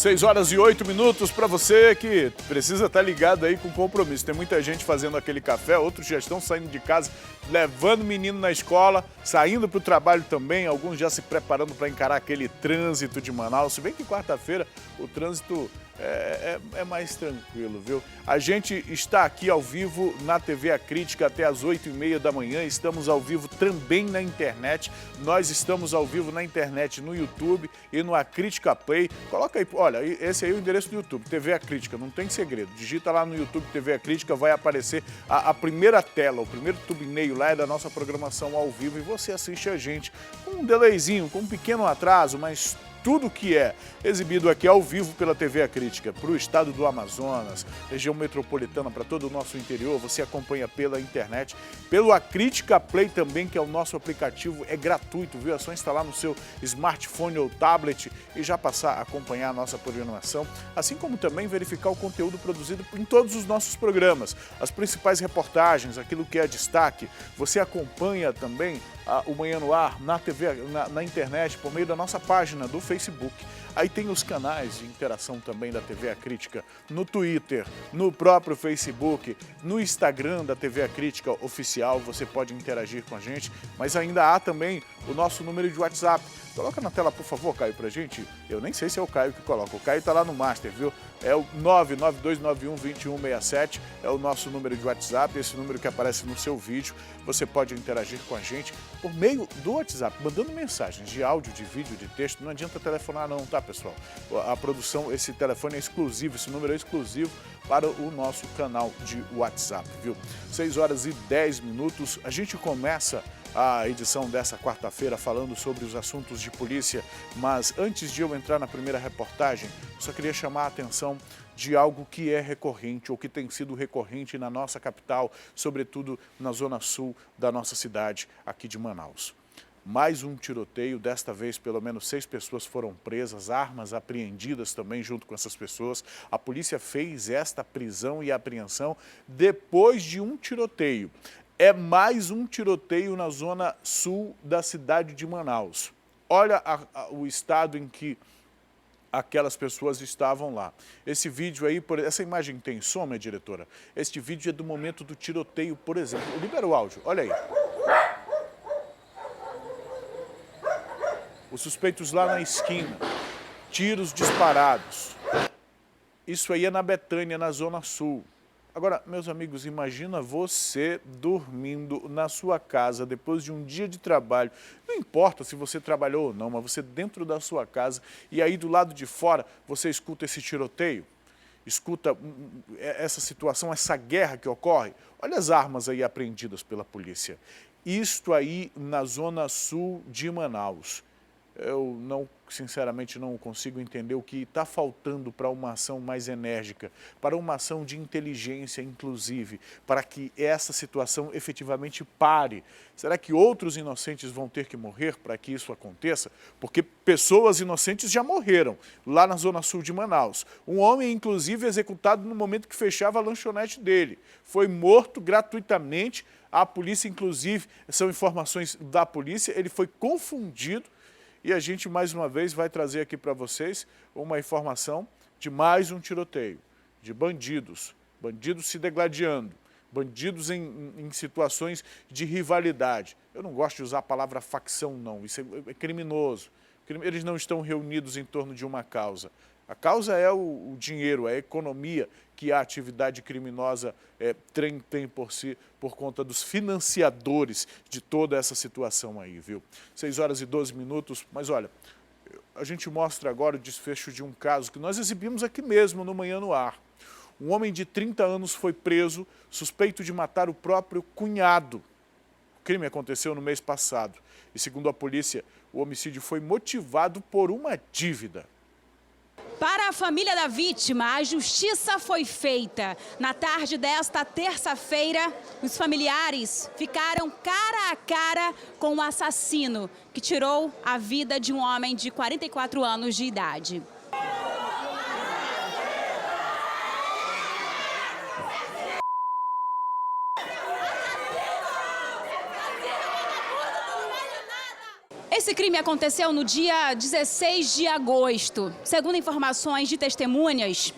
6h08 para você que precisa estar ligado aí com compromisso. Tem muita gente fazendo aquele café, outros já estão saindo de casa, levando o menino na escola, saindo para o trabalho também, alguns já se preparando para encarar aquele trânsito de Manaus. Se bem que quarta-feira o trânsito é mais tranquilo, viu? A gente está aqui ao vivo na TV A Crítica até às 8h30 da manhã. Estamos ao vivo também na internet. Nós estamos ao vivo na internet, no YouTube e no A Crítica Play. Coloca aí, olha, esse aí é o endereço do YouTube, TV A Crítica, não tem segredo. Digita lá no YouTube TV A Crítica, vai aparecer a primeira tela, o primeiro thumbnail lá é da nossa programação ao vivo e você assiste a gente com um delayzinho, com um pequeno atraso, mas tudo que é exibido aqui ao vivo pela TV A Crítica, para o estado do Amazonas, região metropolitana, para todo o nosso interior, você acompanha pela internet, pelo A Crítica Play também, que é o nosso aplicativo, é gratuito, viu? É só instalar no seu smartphone ou tablet e já passar a acompanhar a nossa programação, assim como também verificar o conteúdo produzido em todos os nossos programas, as principais reportagens, aquilo que é destaque, você acompanha também o Manhã no Ar na TV, na internet, por meio da nossa página do Facebook. Aí tem os canais de interação também da TV A Crítica, no Twitter, no próprio Facebook, no Instagram da TV A Crítica Oficial, você pode interagir com a gente, mas ainda há também o nosso número de WhatsApp. Coloca na tela, por favor, Caio, pra gente. Eu nem sei se é o Caio que coloca, o Caio tá lá no Master, viu? É o 992912167, é o nosso número de WhatsApp, esse número que aparece no seu vídeo. Você pode interagir com a gente por meio do WhatsApp, mandando mensagens de áudio, de vídeo, de texto. Não adianta telefonar não, tá, pessoal? A produção, esse telefone é exclusivo, esse número é exclusivo para o nosso canal de WhatsApp, viu? 6h10, a gente começa a edição dessa quarta-feira falando sobre os assuntos de polícia, mas antes de eu entrar na primeira reportagem, só queria chamar a atenção de algo que é recorrente ou que tem sido recorrente na nossa capital, sobretudo na zona sul da nossa cidade, aqui de Manaus. Mais um tiroteio, desta vez pelo menos 6 pessoas foram presas, armas apreendidas também junto com essas pessoas. A polícia fez esta prisão e apreensão depois de um tiroteio. É mais um tiroteio na zona sul da cidade de Manaus. Olha o estado em que aquelas pessoas estavam lá. Esse vídeo aí, essa imagem tem som, minha diretora? Este vídeo é do momento do tiroteio, por exemplo. Libera o áudio, olha aí. Os suspeitos lá na esquina, tiros disparados. Isso aí é na Betânia, na zona sul. Agora, meus amigos, imagina você dormindo na sua casa depois de um dia de trabalho. Não importa se você trabalhou ou não, mas você dentro da sua casa e aí do lado de fora você escuta esse tiroteio, escuta essa situação, essa guerra que ocorre. Olha as armas aí apreendidas pela polícia. Isto aí na zona sul de Manaus. Eu sinceramente não consigo entender o que está faltando para uma ação mais enérgica, para uma ação de inteligência, inclusive, para que essa situação efetivamente pare. Será que outros inocentes vão ter que morrer para que isso aconteça? Porque pessoas inocentes já morreram lá na zona sul de Manaus. Um homem, inclusive, executado no momento que fechava a lanchonete dele. Foi morto gratuitamente. A polícia, inclusive, são informações da polícia, ele foi confundido. E a gente, mais uma vez, vai trazer aqui para vocês uma informação de mais um tiroteio, de bandidos se degladiando, bandidos em situações de rivalidade. Eu não gosto de usar a palavra facção, não, isso é criminoso. Eles não estão reunidos em torno de uma causa. A causa é o dinheiro, a economia que a atividade criminosa tem por si, por conta dos financiadores de toda essa situação aí, viu? 6h12, mas olha, a gente mostra agora o desfecho de um caso que nós exibimos aqui mesmo no Manhã no Ar. Um homem de 30 anos foi preso, suspeito de matar o próprio cunhado. O crime aconteceu no mês passado e, segundo a polícia, o homicídio foi motivado por uma dívida. Para a família da vítima, a justiça foi feita. Na tarde desta terça-feira, os familiares ficaram cara a cara com o assassino que tirou a vida de um homem de 44 anos de idade. Esse crime aconteceu no dia 16 de agosto. Segundo informações de testemunhas,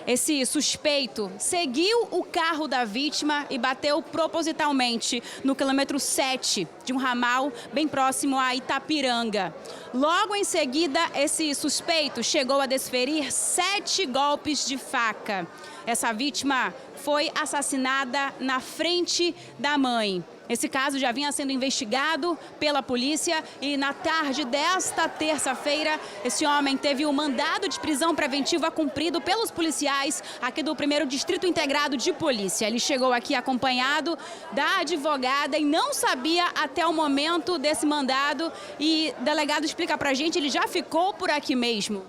esse suspeito seguiu o carro da vítima e bateu propositalmente no quilômetro 7 de um ramal bem próximo a Itapiranga. Logo em seguida, esse suspeito chegou a desferir 7 golpes de faca. Essa vítima foi assassinada na frente da mãe. Esse caso já vinha sendo investigado pela polícia e na tarde desta terça-feira, esse homem teve o mandado de prisão preventiva cumprido pelos policiais aqui do 1º Distrito Integrado de Polícia. Ele chegou aqui acompanhado da advogada e não sabia até o momento desse mandado. E o delegado explica pra gente, ele já ficou por aqui mesmo?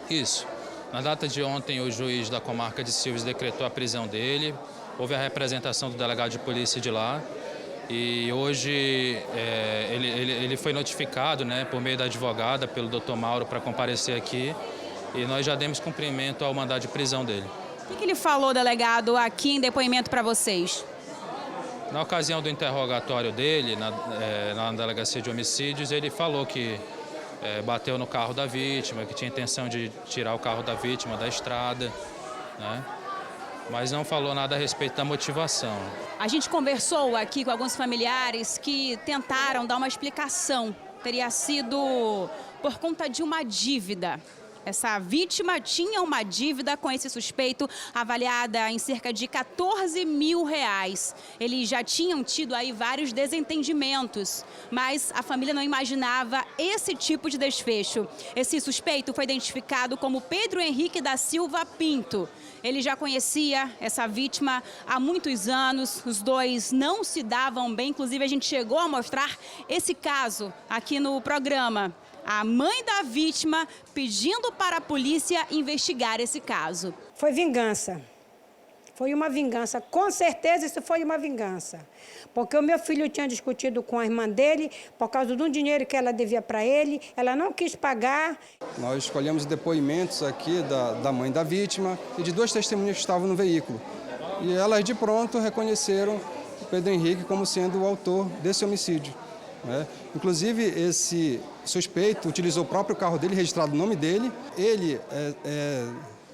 Isso. Na data de ontem, o juiz da comarca de Silves decretou a prisão dele. Houve a representação do delegado de polícia de lá. E hoje ele foi notificado, né, por meio da advogada, pelo Dr. Mauro, para comparecer aqui. E nós já demos cumprimento ao mandado de prisão dele. O que ele falou, delegado, aqui em depoimento para vocês? Na ocasião do interrogatório dele, na delegacia de homicídios, ele falou que bateu no carro da vítima, que tinha intenção de tirar o carro da vítima da estrada, né? Mas não falou nada a respeito da motivação. A gente conversou aqui com alguns familiares que tentaram dar uma explicação. Teria sido por conta de uma dívida. Essa vítima tinha uma dívida com esse suspeito avaliada em cerca de R$14 mil. Eles já tinham tido aí vários desentendimentos, mas a família não imaginava esse tipo de desfecho. Esse suspeito foi identificado como Pedro Henrique da Silva Pinto. Ele já conhecia essa vítima há muitos anos, os dois não se davam bem, inclusive a gente chegou a mostrar esse caso aqui no programa. A mãe da vítima pedindo para a polícia investigar esse caso. Foi vingança. Foi uma vingança. Com certeza isso foi uma vingança. Porque o meu filho tinha discutido com a irmã dele por causa de um dinheiro que ela devia para ele. Ela não quis pagar. Nós escolhemos depoimentos aqui da mãe da vítima e de 2 testemunhas que estavam no veículo. E elas de pronto reconheceram o Pedro Henrique como sendo o autor desse homicídio. Inclusive, esse suspeito utilizou o próprio carro dele, registrado o nome dele. Ele é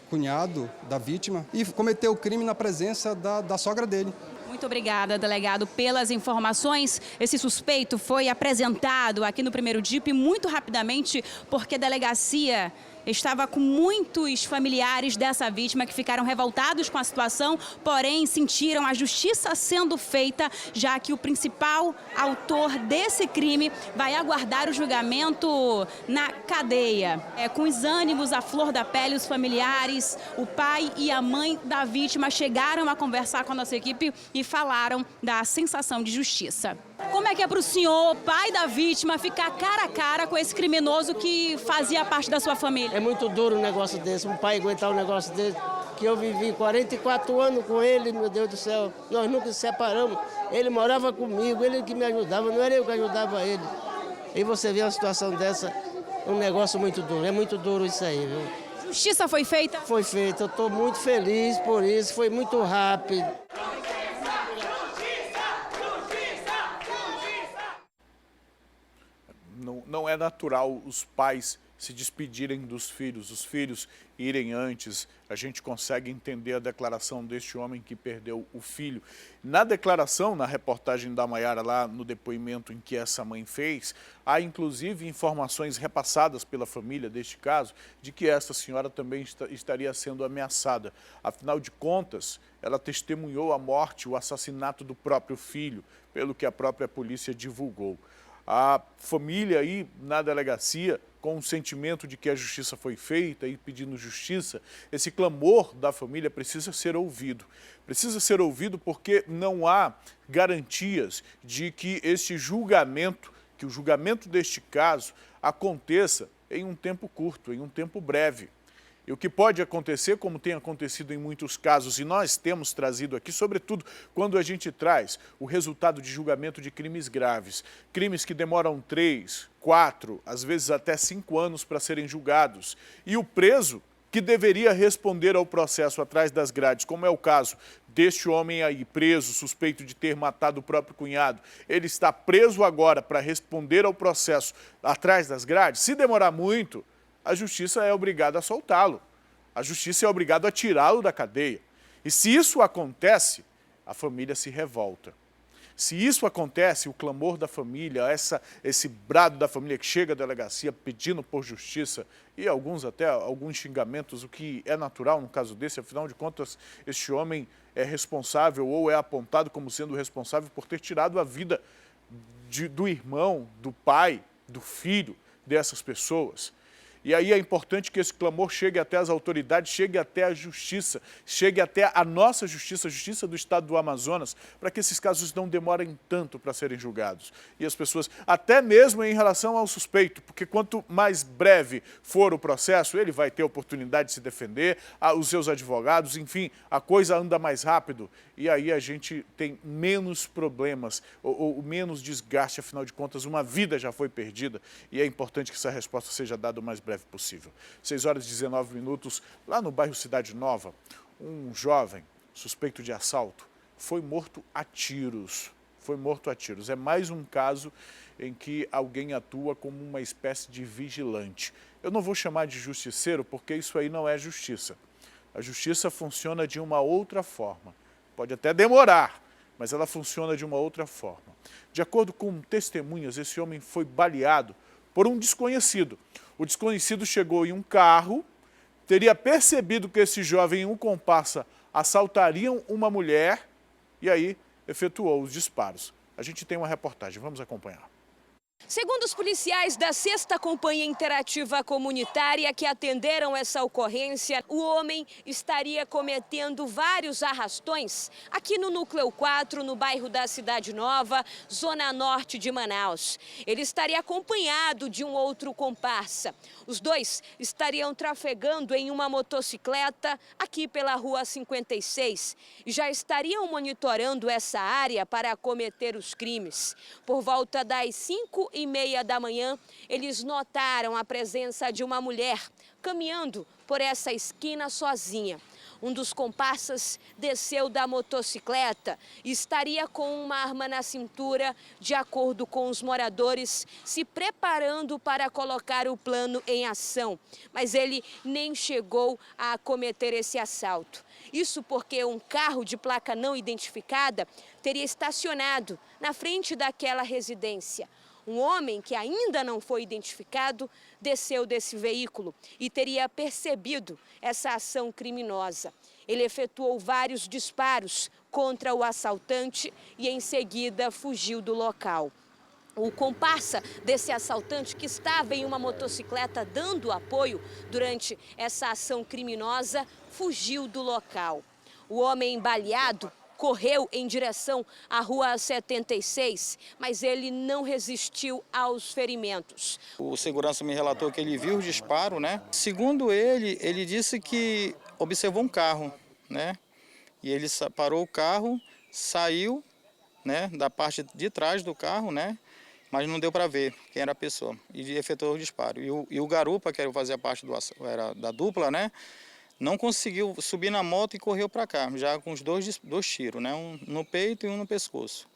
cunhado da vítima e cometeu o crime na presença da sogra dele. Muito obrigada, delegado, pelas informações. Esse suspeito foi apresentado aqui no 1º DIP muito rapidamente, porque a delegacia estava com muitos familiares dessa vítima que ficaram revoltados com a situação, porém sentiram a justiça sendo feita, já que o principal autor desse crime vai aguardar o julgamento na cadeia. Com os ânimos à flor da pele, os familiares, o pai e a mãe da vítima chegaram a conversar com a nossa equipe e falaram da sensação de justiça. Como é que é para o senhor, pai da vítima, ficar cara a cara com esse criminoso que fazia parte da sua família? É muito duro um negócio desse, um pai aguentar um negócio desse, que eu vivi 44 anos com ele, meu Deus do céu, nós nunca se separamos, ele morava comigo, ele que me ajudava, não era eu que ajudava ele. E você vê uma situação dessa, um negócio muito duro, é muito duro isso aí, viu? Justiça foi feita? Foi feita, eu estou muito feliz por isso, foi muito rápido. Não é natural os pais se despedirem dos filhos, os filhos irem antes. A gente consegue entender a declaração deste homem que perdeu o filho. Na declaração, na reportagem da Maiara, lá no depoimento em que essa mãe fez, há inclusive informações repassadas pela família deste caso, de que essa senhora também estaria sendo ameaçada. Afinal de contas, ela testemunhou a morte, o assassinato do próprio filho, pelo que a própria polícia divulgou. A família aí na delegacia, com o sentimento de que a justiça foi feita e pedindo justiça, esse clamor da família precisa ser ouvido. Precisa ser ouvido porque não há garantias de que este julgamento, que o julgamento deste caso aconteça em um tempo curto, em um tempo breve. E o que pode acontecer, como tem acontecido em muitos casos, e nós temos trazido aqui, sobretudo quando a gente traz o resultado de julgamento de crimes graves, crimes que demoram 3, 4, às vezes até 5 anos para serem julgados. E o preso que deveria responder ao processo atrás das grades, como é o caso deste homem aí preso, suspeito de ter matado o próprio cunhado, ele está preso agora para responder ao processo atrás das grades, se demorar muito, a justiça é obrigada a soltá-lo. A justiça é obrigada a tirá-lo da cadeia. E se isso acontece, a família se revolta. Se isso acontece, o clamor da família, esse brado da família que chega à delegacia pedindo por justiça e alguns xingamentos, o que é natural no caso desse, afinal de contas, este homem é responsável ou é apontado como sendo responsável por ter tirado a vida do irmão, do pai, do filho dessas pessoas. E aí é importante que esse clamor chegue até as autoridades, chegue até a justiça, chegue até a nossa justiça, a justiça do estado do Amazonas, para que esses casos não demorem tanto para serem julgados. E as pessoas, até mesmo em relação ao suspeito, porque quanto mais breve for o processo, ele vai ter oportunidade de se defender, os seus advogados, enfim, a coisa anda mais rápido. E aí a gente tem menos problemas, ou menos desgaste, afinal de contas, uma vida já foi perdida. E é importante que essa resposta seja dada o mais breve possível. 6h19, lá no bairro Cidade Nova, um jovem suspeito de assalto foi morto a tiros. É mais um caso em que alguém atua como uma espécie de vigilante. Eu não vou chamar de justiceiro porque isso aí não é justiça. A justiça funciona de uma outra forma. Pode até demorar, mas ela funciona de uma outra forma. De acordo com testemunhas, esse homem foi baleado por um desconhecido. O desconhecido chegou em um carro, teria percebido que esse jovem e um comparsa assaltariam uma mulher e aí efetuou os disparos. A gente tem uma reportagem, vamos acompanhar. Segundo os policiais da 6ª Companhia Interativa Comunitária que atenderam essa ocorrência, o homem estaria cometendo vários arrastões aqui no Núcleo 4, no bairro da Cidade Nova, zona norte de Manaus. Ele estaria acompanhado de um outro comparsa. Os dois estariam trafegando em uma motocicleta aqui pela Rua 56 e já estariam monitorando essa área para cometer os crimes. Por volta das 5h30 da manhã, eles notaram a presença de uma mulher caminhando por essa esquina sozinha. Um dos comparsas desceu da motocicleta e estaria com uma arma na cintura, de acordo com os moradores, se preparando para colocar o plano em ação. Mas ele nem chegou a cometer esse assalto. Isso porque um carro de placa não identificada teria estacionado na frente daquela residência. Um homem que ainda não foi identificado desceu desse veículo e teria percebido essa ação criminosa. Ele efetuou vários disparos contra o assaltante e em seguida fugiu do local. O comparsa desse assaltante, que estava em uma motocicleta dando apoio durante essa ação criminosa, fugiu do local. O homem baleado correu em direção à Rua 76, mas ele não resistiu aos ferimentos. O segurança me relatou que ele viu o disparo, né? Segundo ele disse que observou um carro, né? E ele parou o carro, saiu, né, da parte de trás do carro, né? Mas não deu para ver quem era a pessoa e efetuou o disparo. E o garupa, que fazia parte da dupla, né? Não conseguiu subir na moto e correu para cá, já com os dois tiros, né? Um no peito e um no pescoço.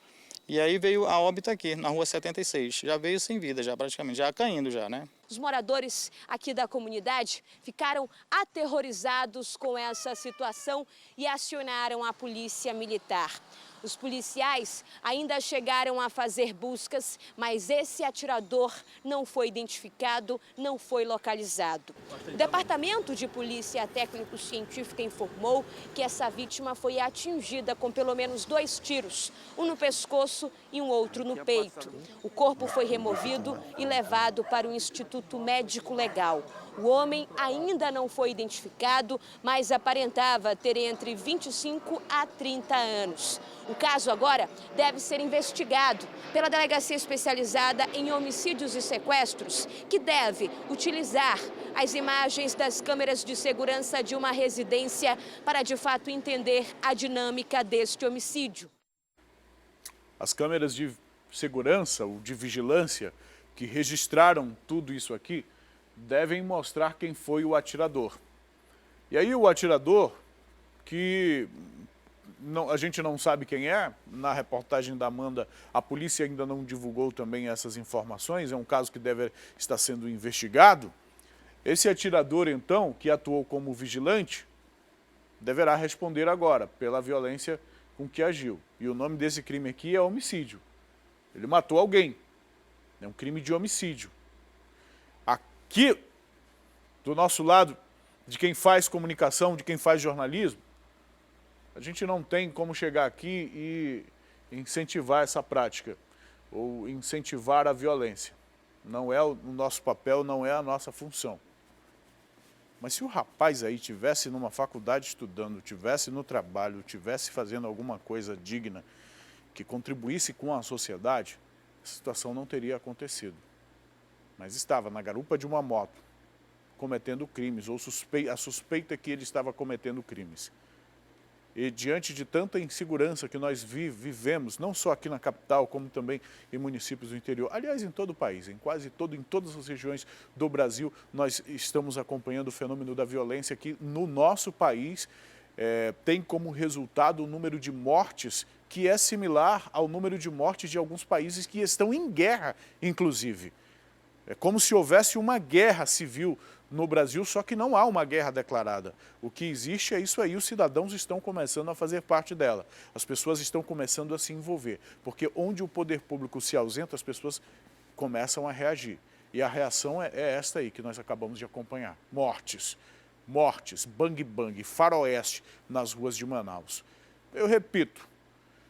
E aí veio a óbito aqui, na Rua 76. Já veio sem vida, já praticamente, já caindo já, né? Os moradores aqui da comunidade ficaram aterrorizados com essa situação e acionaram a polícia militar. Os policiais ainda chegaram a fazer buscas, mas esse atirador não foi identificado, não foi localizado. O Departamento de Polícia Técnico-Científica informou que essa vítima foi atingida com pelo menos 2 tiros, um no pescoço e um outro no peito. O corpo foi removido e levado para o Instituto Médico Legal. O homem ainda não foi identificado, mas aparentava ter entre 25 a 30 anos. O caso agora deve ser investigado pela Delegacia Especializada em Homicídios e Sequestros, que deve utilizar as imagens das câmeras de segurança de uma residência para, de fato, entender a dinâmica deste homicídio. As câmeras de segurança ou de vigilância que registraram tudo isso aqui devem mostrar quem foi o atirador. E aí o atirador, que a gente não sabe quem é, na reportagem da Amanda, a polícia ainda não divulgou também essas informações, é um caso que deve estar sendo investigado. Esse atirador, então, que atuou como vigilante, deverá responder agora pela violência com que agiu. E o nome desse crime aqui é homicídio. Ele matou alguém. É um crime de homicídio. Aqui, do nosso lado, de quem faz comunicação, de quem faz jornalismo, a gente não tem como chegar aqui e incentivar essa prática, ou incentivar a violência. Não é o nosso papel, não é a nossa função. Mas se o rapaz aí tivesse numa faculdade estudando, tivesse no trabalho, tivesse fazendo alguma coisa digna, que contribuísse com a sociedade, a situação não teria acontecido. Mas estava na garupa de uma moto, cometendo crimes, ou a suspeita que ele estava cometendo crimes. E diante de tanta insegurança que nós vivemos, não só aqui na capital, como também em municípios do interior, aliás, em todo o país, em todas as regiões do Brasil, nós estamos acompanhando o fenômeno da violência que no nosso país tem como resultado o número de mortes que é similar ao número de mortes de alguns países que estão em guerra, inclusive. É como se houvesse uma guerra civil no Brasil, só que não há uma guerra declarada. O que existe é isso aí, os cidadãos estão começando a fazer parte dela. As pessoas estão começando a se envolver, porque onde o poder público se ausenta, as pessoas começam a reagir. E a reação é esta aí que nós acabamos de acompanhar. Mortes, bang bang, faroeste nas ruas de Manaus. Eu repito,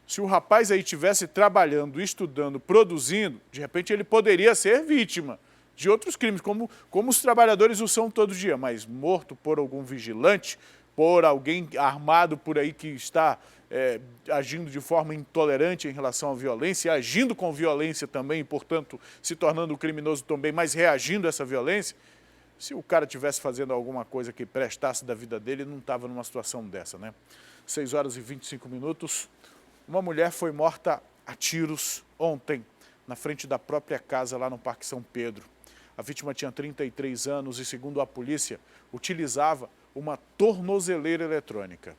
se o rapaz aí estivesse trabalhando, estudando, produzindo, de repente ele poderia ser vítima de outros crimes, como os trabalhadores o são todo dia, mas morto por algum vigilante, por alguém armado por aí que está agindo de forma intolerante em relação à violência, agindo com violência também, e, portanto, se tornando criminoso também, mas reagindo a essa violência, se o cara estivesse fazendo alguma coisa que prestasse da vida dele, não estava numa situação dessa, né? 6 horas e 25 minutos, uma mulher foi morta a tiros ontem, na frente da própria casa lá no Parque São Pedro. A vítima tinha 33 anos e, segundo a polícia, utilizava uma tornozeleira eletrônica.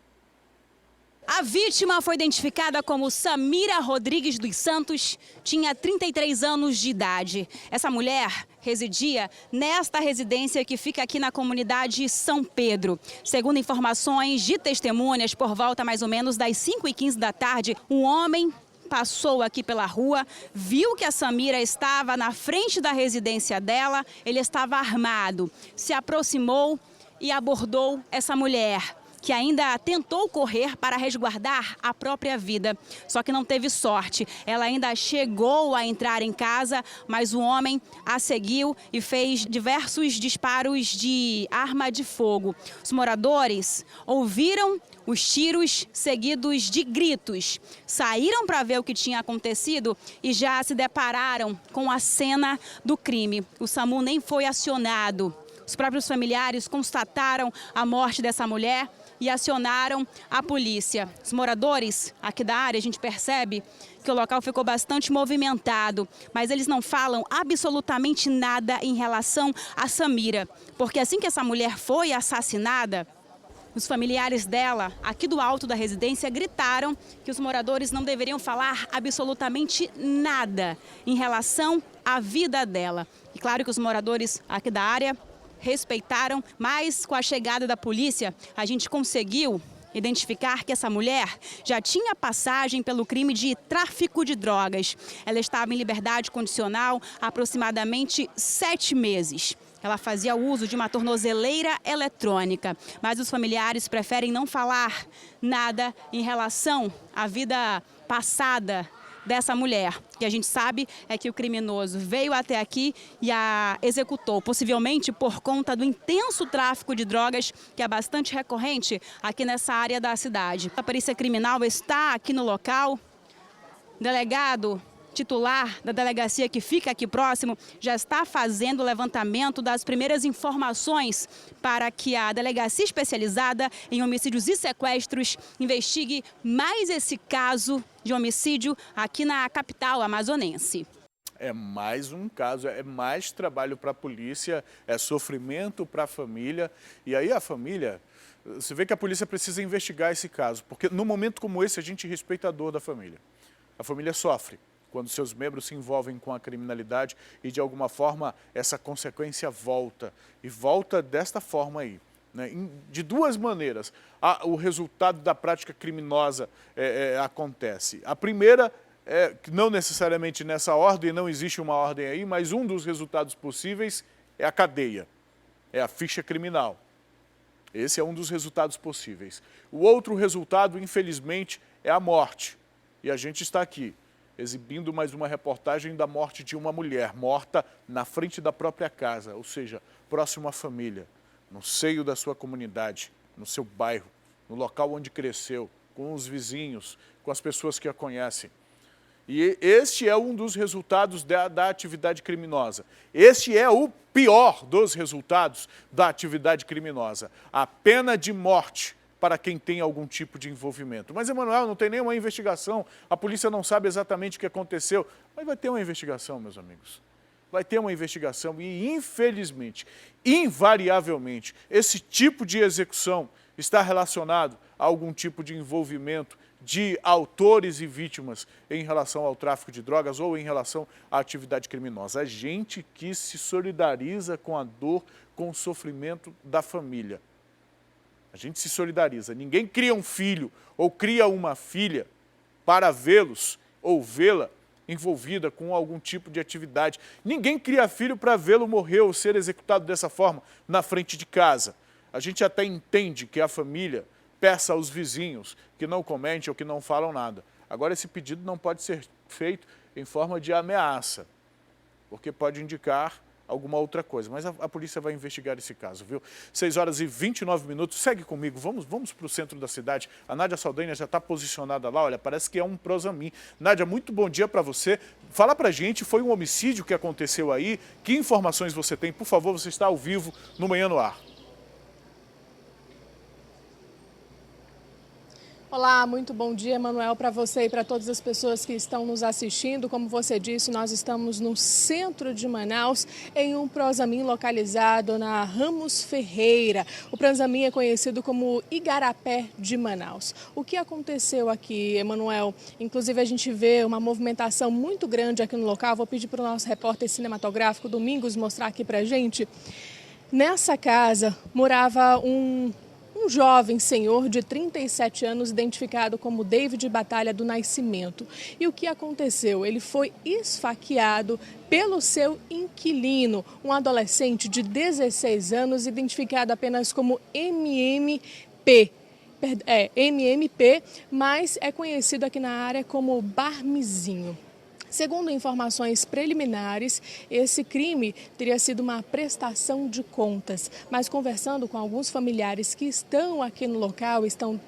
A vítima foi identificada como Samira Rodrigues dos Santos, tinha 33 anos de idade. Essa mulher residia nesta residência que fica aqui na comunidade São Pedro. Segundo informações de testemunhas, por volta mais ou menos das 5h15 da tarde, um homem passou aqui pela rua, viu que a Samira estava na frente da residência dela, ele estava armado, se aproximou e abordou essa mulher, que ainda tentou correr para resguardar a própria vida, só que não teve sorte. Ela ainda chegou a entrar em casa, mas o homem a seguiu e fez diversos disparos de arma de fogo. Os moradores ouviram os tiros seguidos de gritos, saíram para ver o que tinha acontecido e já se depararam com a cena do crime. O SAMU nem foi acionado. Os próprios familiares constataram a morte dessa mulher e acionaram a polícia. Os moradores aqui da área, a gente percebe que o local ficou bastante movimentado, mas eles não falam absolutamente nada em relação a Samira, porque assim que essa mulher foi assassinada, os familiares dela, aqui do alto da residência, gritaram que os moradores não deveriam falar absolutamente nada em relação à vida dela. E claro que os moradores aqui da área respeitaram, mas com a chegada da polícia, a gente conseguiu identificar que essa mulher já tinha passagem pelo crime de tráfico de drogas. Ela estava em liberdade condicional há aproximadamente 7 meses. Ela fazia uso de uma tornozeleira eletrônica, mas os familiares preferem não falar nada em relação à vida passada dessa mulher. O que a gente sabe é que o criminoso veio até aqui e a executou, possivelmente por conta do intenso tráfico de drogas que é bastante recorrente aqui nessa área da cidade. A Polícia Criminal está aqui no local. O delegado titular da delegacia que fica aqui próximo já está fazendo o levantamento das primeiras informações para que a delegacia especializada em homicídios e sequestros investigue mais esse caso de homicídio aqui na capital amazonense. É mais um caso, é mais trabalho para a polícia, é sofrimento para a família. E aí a família, você vê que a polícia precisa investigar esse caso, porque num momento como esse a gente respeita a dor da família. A família sofre quando seus membros se envolvem com a criminalidade e de alguma forma essa consequência volta. E volta desta forma aí. Né? De duas maneiras, o resultado da prática criminosa acontece. A primeira é que não necessariamente nessa ordem, não existe uma ordem aí, mas um dos resultados possíveis é a cadeia, é a ficha criminal. Esse é um dos resultados possíveis. O outro resultado, infelizmente, é a morte. E a gente está aqui, exibindo mais uma reportagem da morte de uma mulher, morta na frente da própria casa, ou seja, próximo à família, no seio da sua comunidade, no seu bairro, no local onde cresceu, com os vizinhos, com as pessoas que a conhecem. E este é um dos resultados da atividade criminosa. Este é o pior dos resultados da atividade criminosa. A pena de morte para quem tem algum tipo de envolvimento. Mas, Emanuel, não tem nenhuma investigação, a polícia não sabe exatamente o que aconteceu. Mas vai ter uma investigação, meus amigos. Vai ter uma investigação e, infelizmente, invariavelmente, esse tipo de execução está relacionado a algum tipo de envolvimento de autores e vítimas em relação ao tráfico de drogas ou em relação à atividade criminosa. A gente que se solidariza com a dor, com o sofrimento da família. A gente se solidariza. Ninguém cria um filho ou cria uma filha para vê-los ou vê-la envolvida com algum tipo de atividade. Ninguém cria filho para vê-lo morrer ou ser executado dessa forma na frente de casa. A gente até entende que a família peça aos vizinhos que não comentem ou que não falam nada. Agora, esse pedido não pode ser feito em forma de ameaça, porque pode indicar alguma outra coisa. Mas a polícia vai investigar esse caso, viu? 6h29, segue comigo, vamos para o centro da cidade. A Nádia Saldanha já está posicionada lá, olha, parece que é um Prosamin. Nádia, muito bom dia para você. Fala pra gente, foi um homicídio que aconteceu aí? Que informações você tem? Por favor, você está ao vivo no Manhã no Ar. Olá, muito bom dia, Emanuel, para você e para todas as pessoas que estão nos assistindo. Como você disse, nós estamos no centro de Manaus, em um Prosamin localizado na Ramos Ferreira. O Prosamin é conhecido como Igarapé de Manaus. O que aconteceu aqui, Emanuel? Inclusive, a gente vê uma movimentação muito grande aqui no local. Vou pedir para o nosso repórter cinematográfico, Domingos, mostrar aqui para a gente. Nessa casa morava um jovem senhor de 37 anos, identificado como David Batalha do Nascimento. E o que aconteceu? Ele foi esfaqueado pelo seu inquilino, um adolescente de 16 anos, identificado apenas como MMP, mas é conhecido aqui na área como Barmizinho. Segundo informações preliminares, esse crime teria sido uma prestação de contas, mas conversando com alguns familiares que estão aqui no local, estão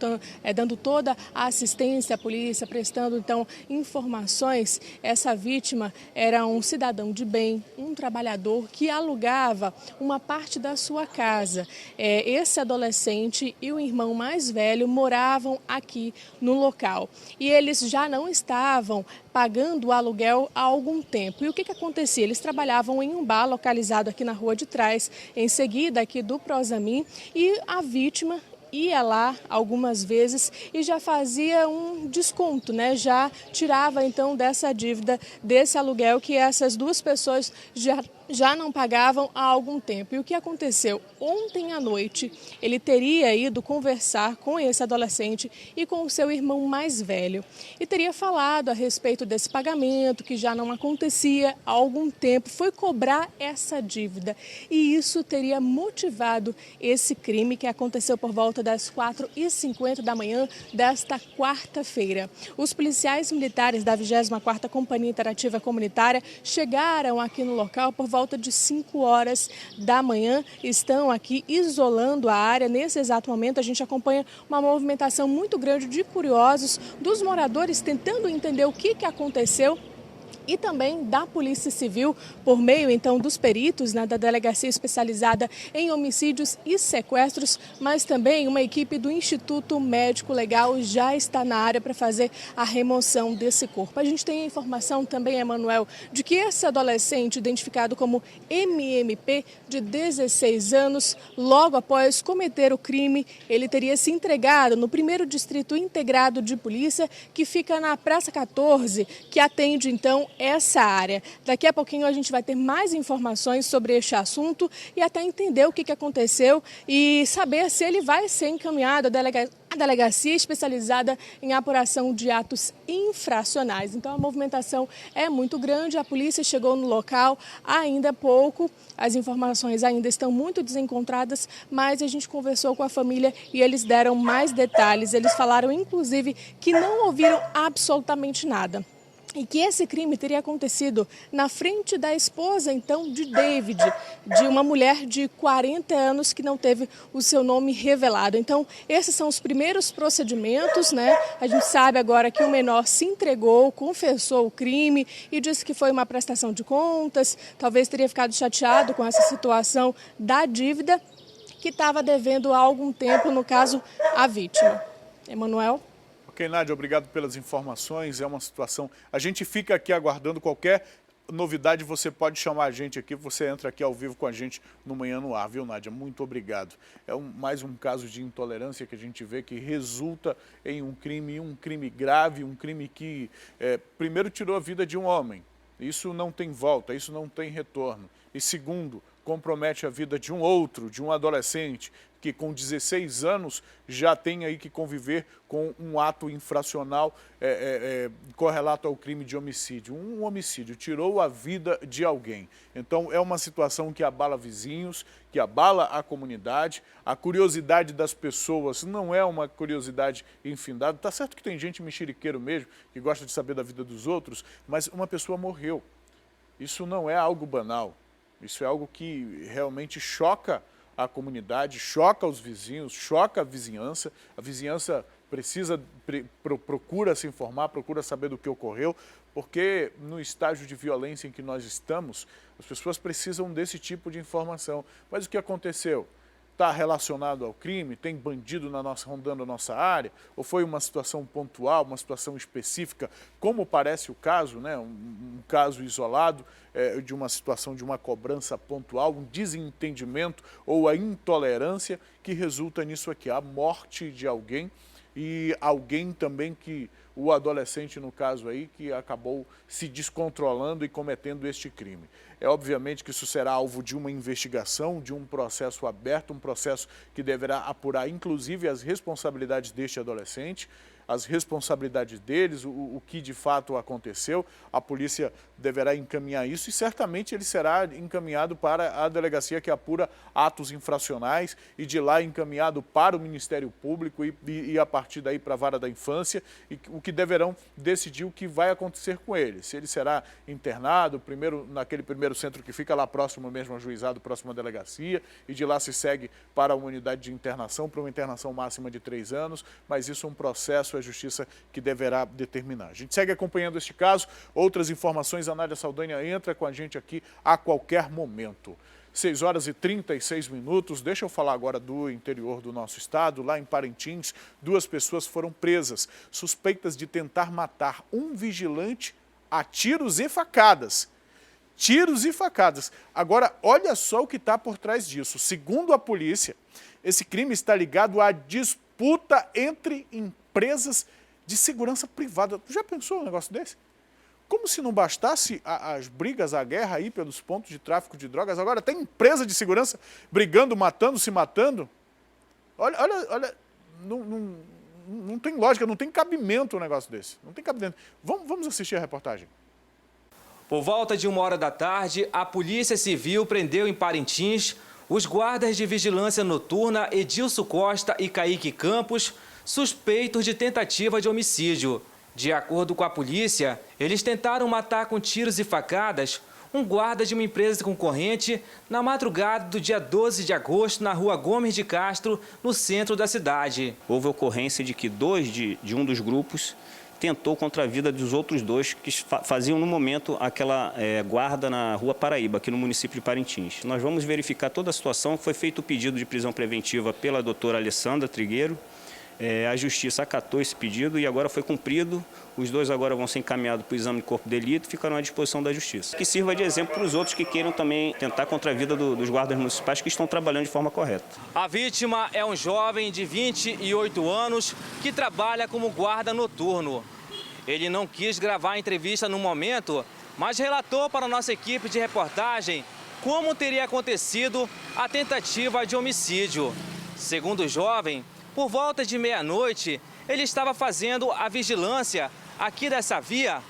dando toda a assistência à polícia, prestando então informações, essa vítima era um cidadão de bem, um trabalhador que alugava uma parte da sua casa. Esse adolescente e o irmão mais velho moravam aqui no local e eles já não estavam pagando o aluguel há algum tempo. E o que acontecia? Eles trabalhavam em um bar localizado aqui na rua de trás, em seguida aqui do Prosamin, e a vítima ia lá algumas vezes e já fazia um desconto, né? Já tirava então dessa dívida, desse aluguel que essas duas pessoas já não pagavam há algum tempo. E o que aconteceu? Ontem à noite, ele teria ido conversar com esse adolescente e com o seu irmão mais velho. E teria falado a respeito desse pagamento, que já não acontecia há algum tempo, foi cobrar essa dívida. E isso teria motivado esse crime que aconteceu por volta das 4h50 da manhã desta quarta-feira. Os policiais militares da 24ª Companhia Interativa Comunitária chegaram aqui no local por volta de 5 horas da manhã, estão aqui isolando a área. Nesse exato momento, a gente acompanha uma movimentação muito grande de curiosos, dos moradores tentando entender o que aconteceu e também da Polícia Civil, por meio então dos peritos, né, da Delegacia Especializada em Homicídios e Sequestros, mas também uma equipe do Instituto Médico Legal já está na área para fazer a remoção desse corpo. A gente tem a informação também, Emanuel, de que esse adolescente, identificado como MMP, de 16 anos, logo após cometer o crime, ele teria se entregado no 1º Distrito Integrado de Polícia, que fica na Praça 14, que atende então essa área. Daqui a pouquinho a gente vai ter mais informações sobre este assunto e até entender o que aconteceu e saber se ele vai ser encaminhado à delegacia especializada em apuração de atos infracionais. Então a movimentação é muito grande, a polícia chegou no local ainda há pouco, as informações ainda estão muito desencontradas, mas a gente conversou com a família e eles deram mais detalhes. Eles falaram inclusive que não ouviram absolutamente nada. E que esse crime teria acontecido na frente da esposa, então, de David, de uma mulher de 40 anos que não teve o seu nome revelado. Então, esses são os primeiros procedimentos, né? A gente sabe agora que o menor se entregou, confessou o crime e disse que foi uma prestação de contas, talvez teria ficado chateado com essa situação da dívida que estava devendo há algum tempo, no caso, a vítima. Emanuel? Ok, Nádia, obrigado pelas informações. É uma situação... A gente fica aqui aguardando qualquer novidade. Você pode chamar a gente aqui, você entra aqui ao vivo com a gente no Manhã no Ar, viu, Nádia? Muito obrigado. É mais um caso de intolerância que a gente vê que resulta em um crime grave, um crime que primeiro tirou a vida de um homem. Isso não tem volta, isso não tem retorno. E segundo, compromete a vida de um outro, de um adolescente, que com 16 anos já tem aí que conviver com um ato infracional correlato ao crime de homicídio. Um homicídio tirou a vida de alguém. Então é uma situação que abala vizinhos, que abala a comunidade. A curiosidade das pessoas não é uma curiosidade infindada. Tá certo que tem gente mexeriqueiro mesmo, que gosta de saber da vida dos outros, mas uma pessoa morreu. Isso não é algo banal. Isso é algo que realmente choca a comunidade, choca os vizinhos, choca a vizinhança. A vizinhança procura se informar, procura saber do que ocorreu, porque no estágio de violência em que nós estamos, as pessoas precisam desse tipo de informação. Mas o que aconteceu? Está relacionado ao crime? Tem bandido rondando a nossa área? Ou foi uma situação pontual, uma situação específica, como parece o caso, né? Um caso isolado de uma situação de uma cobrança pontual, um desentendimento ou a intolerância que resulta nisso aqui, a morte de alguém e alguém também que, o adolescente no caso aí, que acabou se descontrolando e cometendo este crime. É obviamente que isso será alvo de uma investigação, de um processo aberto, um processo que deverá apurar inclusive as responsabilidades deste adolescente, as responsabilidades deles, o que de fato aconteceu. A polícia deverá encaminhar isso e certamente ele será encaminhado para a delegacia que apura atos infracionais e de lá encaminhado para o Ministério Público e a partir daí para a Vara da Infância, e o que deverão decidir o que vai acontecer com ele. Se ele será internado naquele primeiro centro que fica lá próximo mesmo ao juizado, próximo à delegacia, e de lá se segue para uma unidade de internação, para uma internação máxima de 3 anos, mas isso é um processo, a justiça que deverá determinar. A gente segue acompanhando este caso. Outras informações, a Nádia Saldanha entra com a gente aqui a qualquer momento. 6h36. Deixa eu falar agora do interior do nosso estado. Lá em Parintins, 2 pessoas foram presas, suspeitas de tentar matar um vigilante a tiros e facadas. Tiros e facadas. Agora, olha só o que está por trás disso. Segundo a polícia, esse crime está ligado à disputa entre empresas de segurança privada. Tu já pensou um negócio desse? Como se não bastasse as brigas, a guerra aí pelos pontos de tráfico de drogas, agora tem empresa de segurança brigando, matando, se matando. Olha, não tem lógica, não tem cabimento um negócio desse. Não tem cabimento. Vamos assistir a reportagem. Por volta de 1h da tarde, a Polícia Civil prendeu em Parintins os guardas de vigilância noturna Edilson Costa e Kaique Campos, suspeitos de tentativa de homicídio. De acordo com a polícia, eles tentaram matar com tiros e facadas um guarda de uma empresa concorrente na madrugada do dia 12 de agosto na rua Gomes de Castro, no centro da cidade. Houve ocorrência de que 2 de um dos grupos atentou contra a vida dos outros dois que faziam no momento aquela guarda na Rua Paraíba, aqui no município de Parintins. Nós vamos verificar toda a situação. Foi feito o pedido de prisão preventiva pela doutora Alessandra Trigueiro. A Justiça acatou esse pedido e agora foi cumprido. Os dois agora vão ser encaminhados para o exame de corpo de delito e ficarão à disposição da Justiça. Que sirva de exemplo para os outros que queiram também tentar contra a vida dos guardas municipais que estão trabalhando de forma correta. A vítima é um jovem de 28 anos que trabalha como guarda noturno. Ele não quis gravar a entrevista no momento, mas relatou para a nossa equipe de reportagem como teria acontecido a tentativa de homicídio. Segundo o jovem, por volta de meia-noite, ele estava fazendo a vigilância aqui dessa via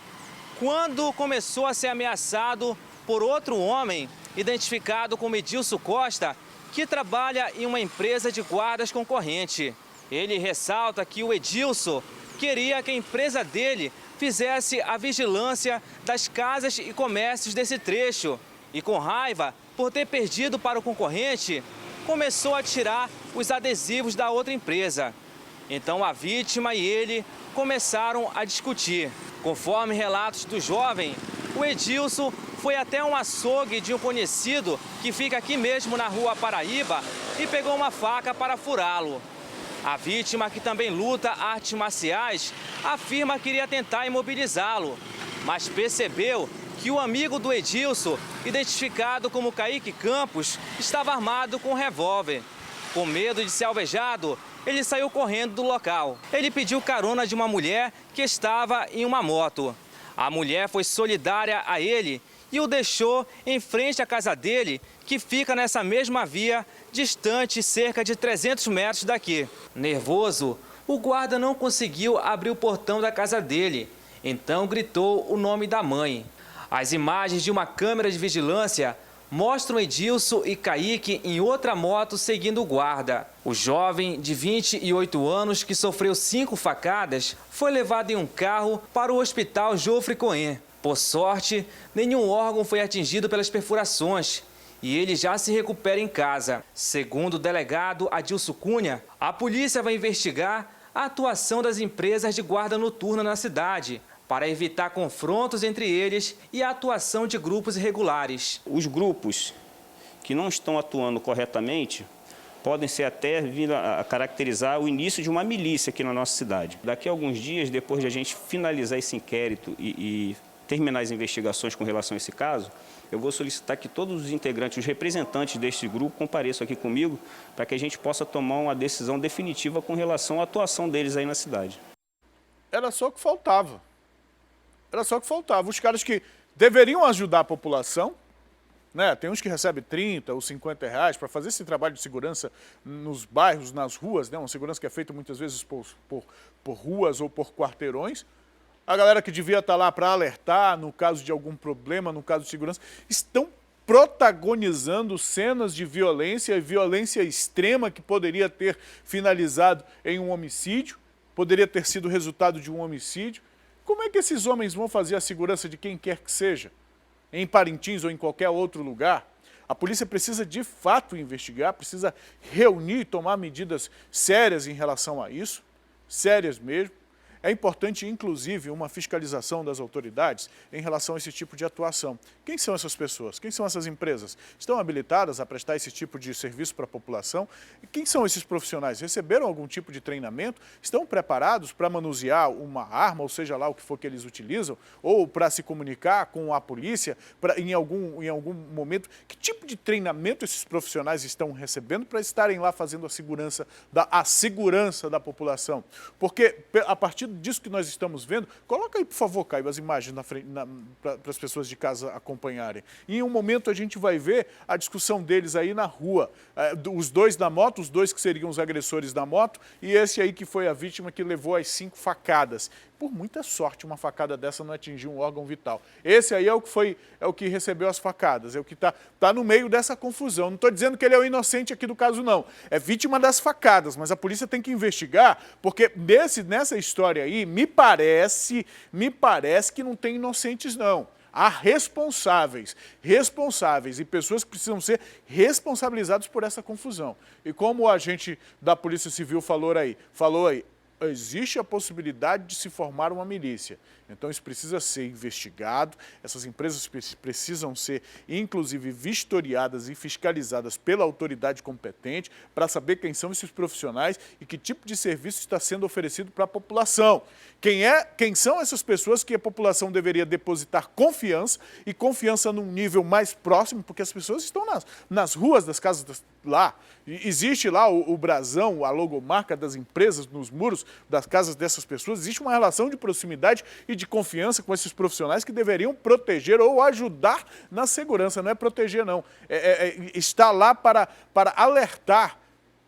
quando começou a ser ameaçado por outro homem, identificado como Edilson Costa, que trabalha em uma empresa de guardas concorrente. Ele ressalta que o Edilson queria que a empresa dele fizesse a vigilância das casas e comércios desse trecho e, com raiva por ter perdido para o concorrente, começou a tirar os adesivos da outra empresa. Então a vítima e ele começaram a discutir. Conforme relatos do jovem, o Edilson foi até um açougue de um conhecido que fica aqui mesmo na Rua Paraíba e pegou uma faca para furá-lo. A vítima, que também luta artes marciais, afirma que iria tentar imobilizá-lo, mas percebeu que o amigo do Edilson, identificado como Kaique Campos, estava armado com um revólver. Com medo de ser alvejado, ele saiu correndo do local. Ele pediu carona de uma mulher que estava em uma moto. A mulher foi solidária a ele e o deixou em frente à casa dele, que fica nessa mesma via, distante cerca de 300 metros daqui. Nervoso, o guarda não conseguiu abrir o portão da casa dele, então gritou o nome da mãe. As imagens de uma câmera de vigilância mostram Edilson e Kaique em outra moto seguindo o guarda. O jovem de 28 anos, que sofreu 5 facadas, foi levado em um carro para o hospital Jofre Cohen. Por sorte, nenhum órgão foi atingido pelas perfurações e ele já se recupera em casa. Segundo o delegado Adilson Cunha, a polícia vai investigar a atuação das empresas de guarda noturna na cidade, para evitar confrontos entre eles e a atuação de grupos irregulares. Os grupos que não estão atuando corretamente podem ser até vir a caracterizar o início de uma milícia aqui na nossa cidade. Daqui a alguns dias, depois de a gente finalizar esse inquérito e terminar as investigações com relação a esse caso, eu vou solicitar que todos os integrantes, os representantes deste grupo, compareçam aqui comigo para que a gente possa tomar uma decisão definitiva com relação à atuação deles aí na cidade. Era só o que faltava. Era só o que faltava. Os caras que deveriam ajudar a população, né? Tem uns que recebem 30 ou 50 reais para fazer esse trabalho de segurança nos bairros, nas ruas, né? Uma segurança que é feita muitas vezes por ruas ou por quarteirões. A galera que devia estar lá para alertar no caso de algum problema, no caso de segurança, estão protagonizando cenas de violência e violência extrema que poderia ter finalizado em um homicídio, poderia ter sido resultado de um homicídio. Como é que esses homens vão fazer a segurança de quem quer que seja? Em Parintins ou em qualquer outro lugar? A polícia precisa de fato investigar, precisa reunir e tomar medidas sérias em relação a isso, sérias mesmo. É importante, inclusive, uma fiscalização das autoridades em relação a esse tipo de atuação. Quem são essas pessoas? Quem são essas empresas? Estão habilitadas a prestar esse tipo de serviço para a população? E quem são esses profissionais? Receberam algum tipo de treinamento? Estão preparados para manusear uma arma, ou seja lá o que for que eles utilizam? Ou para se comunicar com a polícia em algum momento? Que tipo de treinamento esses profissionais estão recebendo para estarem lá fazendo a segurança da população? Porque a partir disso que nós estamos vendo, coloca aí, por favor, Caio, as imagens para as pessoas de casa acompanharem. E em um momento a gente vai ver a discussão deles aí na rua. Os dois da moto, os dois que seriam os agressores da moto, e esse aí que foi a vítima que levou as 5 facadas. Por muita sorte, uma facada dessa não atingiu um órgão vital. Esse aí é o que recebeu as facadas, é o que está no meio dessa confusão. Não estou dizendo que ele é o inocente aqui do caso, não. É vítima das facadas, mas a polícia tem que investigar, porque nessa história aí, me parece que não tem inocentes, não. Há responsáveis e pessoas que precisam ser responsabilizadas por essa confusão. E como o agente da Polícia Civil falou aí, existe a possibilidade de se formar uma milícia. Então isso precisa ser investigado, essas empresas precisam ser inclusive vistoriadas e fiscalizadas pela autoridade competente para saber quem são esses profissionais e que tipo de serviço está sendo oferecido para a população. Quem são essas pessoas que a população deveria depositar confiança e confiança num nível mais próximo, porque as pessoas estão nas ruas das casas lá. Existe lá o brasão, a logomarca das empresas nos muros das casas dessas pessoas. Existe uma relação de proximidade e de confiança com esses profissionais que deveriam proteger ou ajudar na segurança. Não é proteger, não. Está lá para alertar,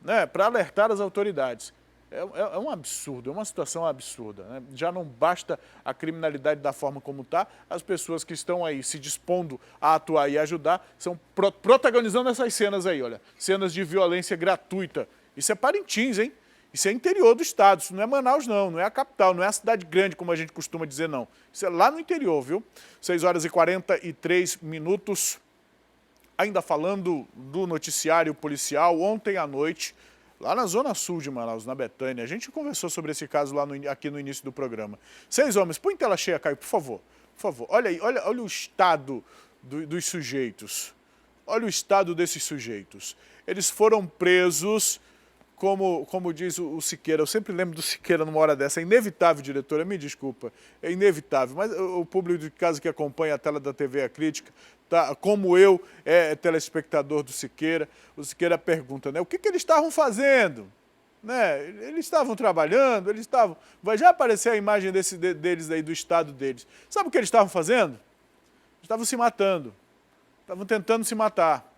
né? Para alertar as autoridades. É um absurdo, é uma situação absurda, né? Já não basta a criminalidade da forma como está, as pessoas que estão aí se dispondo a atuar e ajudar são protagonizando essas cenas aí, olha, cenas de violência gratuita. Isso é Parintins, hein? Isso é interior do estado, isso não é Manaus não, não é a capital, não é a cidade grande como a gente costuma dizer não. Isso é lá no interior, viu? 6h43, ainda falando do noticiário policial, ontem à noite, lá na zona sul de Manaus, na Betânia, a gente conversou sobre esse caso lá aqui no início do programa. 6 homens, põe tela cheia, Caio, por favor. Por favor, olha aí, olha o estado dos sujeitos. Olha o estado desses sujeitos. Eles foram presos, como diz o Siqueira, eu sempre lembro do Siqueira numa hora dessa, é inevitável, diretora, me desculpa, é inevitável, mas o público de casa que acompanha a tela da TV A Crítica, tá, como eu, é telespectador do Siqueira, o Siqueira pergunta, né, o que eles estavam fazendo? Né? Eles estavam trabalhando, eles estavam... Vai já aparecer a imagem deles aí, do estado deles. Sabe o que eles estavam fazendo? Eles estavam se matando, estavam tentando se matar.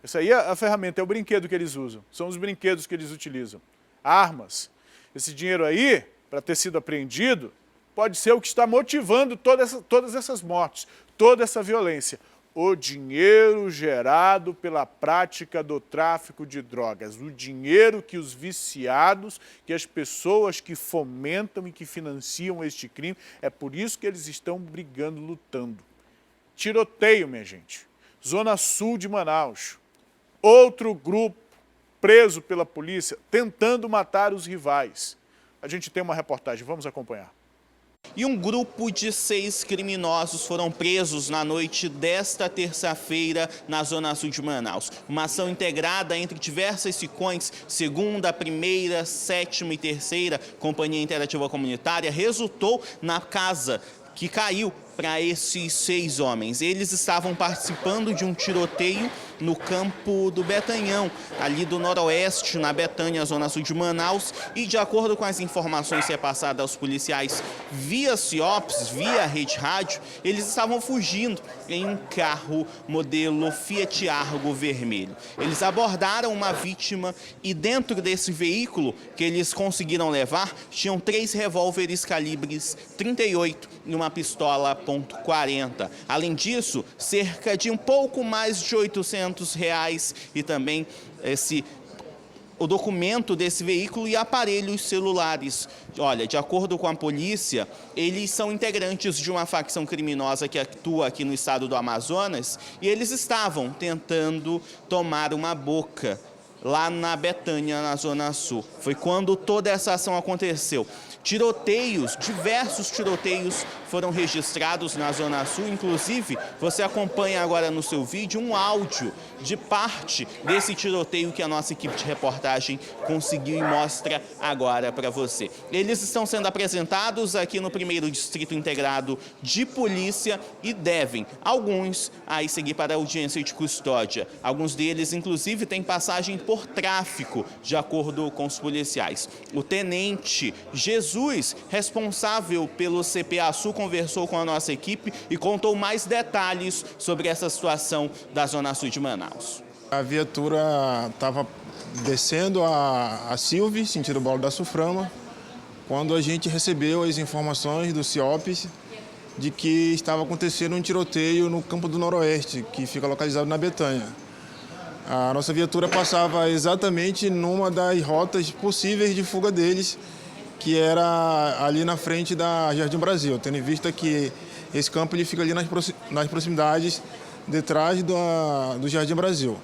Essa aí é a ferramenta, é o brinquedo que eles usam, são os brinquedos que eles utilizam. Armas. Esse dinheiro aí, para ter sido apreendido, pode ser o que está motivando todas essas mortes, toda essa violência. O dinheiro gerado pela prática do tráfico de drogas, o dinheiro que os viciados, que as pessoas que fomentam e que financiam este crime, é por isso que eles estão brigando, lutando. Tiroteio, minha gente. Zona sul de Manaus. Outro grupo preso pela polícia tentando matar os rivais. A gente tem uma reportagem, vamos acompanhar. E um grupo de 6 criminosos foram presos na noite desta terça-feira na Zona Sul de Manaus. Uma ação integrada entre diversas SICOMs, 2ª, 1ª, 7ª e 3ª Companhia Interativa Comunitária, resultou na casa que caiu para esses 6 homens. Eles estavam participando de um tiroteio no campo do Betanhão, ali do noroeste, na Betânia, zona sul de Manaus, e de acordo com as informações repassadas aos policiais via CIOPS, via Rede Rádio, eles estavam fugindo em um carro modelo Fiat Argo vermelho. Eles abordaram uma vítima e dentro desse veículo que eles conseguiram levar, tinham 3 revólveres calibres 38 e uma pistola .40. Além disso, cerca de um pouco mais de R$800 e também o documento desse veículo e aparelhos celulares. Olha, de acordo com a polícia, eles são integrantes de uma facção criminosa que atua aqui no estado do Amazonas e eles estavam tentando tomar uma boca lá na Betânia, na Zona Sul. Foi quando toda essa ação aconteceu. Tiroteios, diversos tiroteios foram registrados na Zona Sul, inclusive você acompanha agora no seu vídeo um áudio de parte desse tiroteio que a nossa equipe de reportagem conseguiu e mostra agora para você. Eles estão sendo apresentados aqui no 1º Distrito Integrado de Polícia e devem, alguns, aí seguir para a audiência de custódia. Alguns deles, inclusive, têm passagem por tráfico, de acordo com os policiais. O tenente Jesus, responsável pelo CPA Sul, conversou com a nossa equipe e contou mais detalhes sobre essa situação da Zona Sul de Manaus. A viatura estava descendo a Silve, sentido Bolo da Suframa, quando a gente recebeu as informações do CIOPS de que estava acontecendo um tiroteio no campo do Noroeste, que fica localizado na Betânia. A nossa viatura passava exatamente numa das rotas possíveis de fuga deles, que era ali na frente da Jardim Brasil, tendo em vista que esse campo ele fica ali nas proximidades, detrás do Jardim Brasil.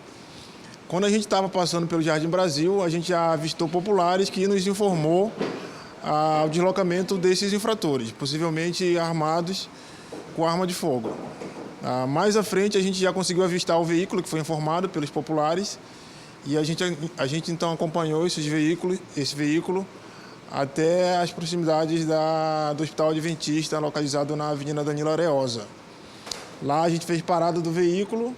Quando a gente estava passando pelo Jardim Brasil, a gente já avistou populares que nos informou ao deslocamento desses infratores, possivelmente armados com arma de fogo. Mais à frente, a gente já conseguiu avistar o veículo que foi informado pelos populares e a gente então acompanhou esse veículo até as proximidades do Hospital Adventista, localizado na Avenida Danilo Areosa. Lá a gente fez parada do veículo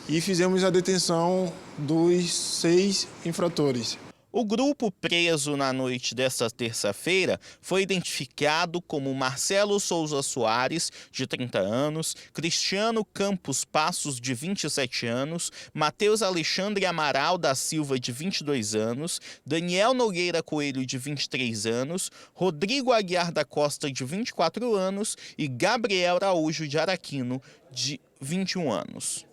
e fizemos a detenção dos 6 infratores. O grupo preso na noite desta terça-feira foi identificado como Marcelo Souza Soares, de 30 anos, Cristiano Campos Passos, de 27 anos, Matheus Alexandre Amaral da Silva, de 22 anos, Daniel Nogueira Coelho, de 23 anos, Rodrigo Aguiar da Costa, de 24 anos e Gabriel Araújo de Araquino, de 21 anos.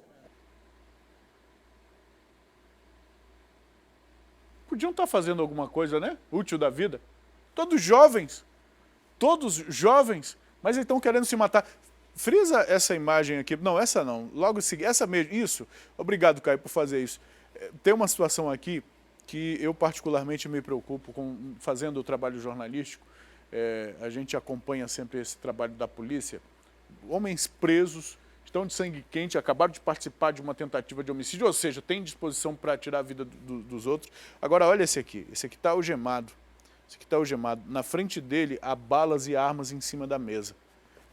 Podiam estar fazendo alguma coisa, né? Útil da vida. Todos jovens, mas eles estão querendo se matar. Frisa essa imagem aqui. Não, essa não. Logo em seguida, essa mesmo. Isso. Obrigado, Caio, por fazer isso. Tem uma situação aqui que eu particularmente me preocupo com, fazendo o trabalho jornalístico. A gente acompanha sempre esse trabalho da polícia. Homens presos, estão de sangue quente, acabaram de participar de uma tentativa de homicídio, ou seja, tem disposição para tirar a vida dos outros. Agora, olha esse aqui está algemado. Esse aqui está algemado. Na frente dele, há balas e armas em cima da mesa.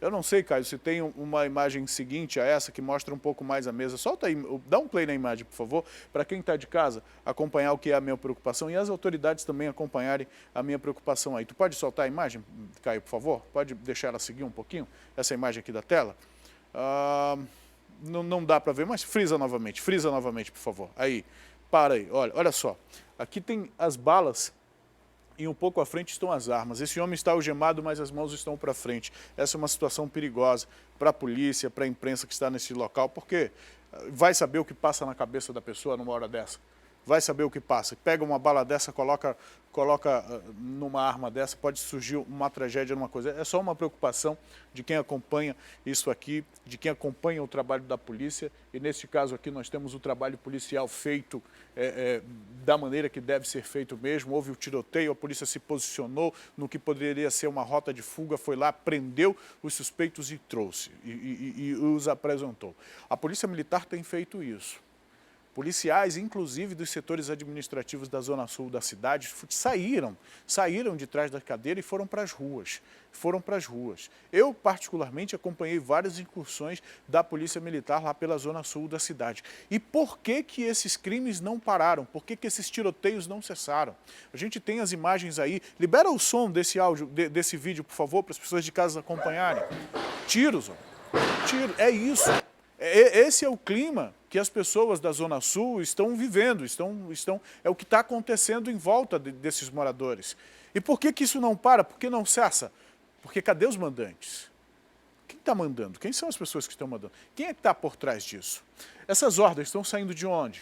Eu não sei, Caio, se tem uma imagem seguinte a essa que mostra um pouco mais a mesa. Solta aí, dá um play na imagem, por favor, para quem está de casa acompanhar o que é a minha preocupação e as autoridades também acompanharem a minha preocupação aí. Tu pode soltar a imagem, Caio, por favor? Pode deixar ela seguir um pouquinho, essa imagem aqui da tela? Não dá para ver, mas frisa novamente, por favor. Aí, para aí, olha só. Aqui tem as balas e um pouco à frente estão as armas. Esse homem está algemado, mas as mãos estão para frente. Essa é uma situação perigosa para a polícia, para a imprensa que está nesse local, porque vai saber o que passa na cabeça da pessoa numa hora dessa. Vai saber o que passa. Pega uma bala dessa, coloca numa arma dessa, pode surgir uma tragédia, numa coisa. É só uma preocupação de quem acompanha isso aqui, de quem acompanha o trabalho da polícia. E neste caso aqui nós temos o trabalho policial feito da maneira que deve ser feito mesmo. Houve o tiroteio, a polícia se posicionou no que poderia ser uma rota de fuga, foi lá, prendeu os suspeitos e trouxe, e os apresentou. A Polícia Militar tem feito isso. Policiais, inclusive dos setores administrativos da Zona Sul da cidade, saíram de trás da cadeira e foram para as ruas. Eu, particularmente, acompanhei várias incursões da Polícia Militar lá pela Zona Sul da cidade. E por que que esses crimes não pararam? Por que que esses tiroteios não cessaram? A gente tem as imagens aí. Libera o som desse áudio, desse vídeo, por favor, para as pessoas de casa acompanharem. Tiros, é isso. Esse é o clima que as pessoas da Zona Sul estão vivendo, é o que está acontecendo em volta desses moradores. E por que que isso não para? Por que não cessa? Porque cadê os mandantes? Quem está mandando? Quem são as pessoas que estão mandando? Quem é que está por trás disso? Essas ordens estão saindo de onde?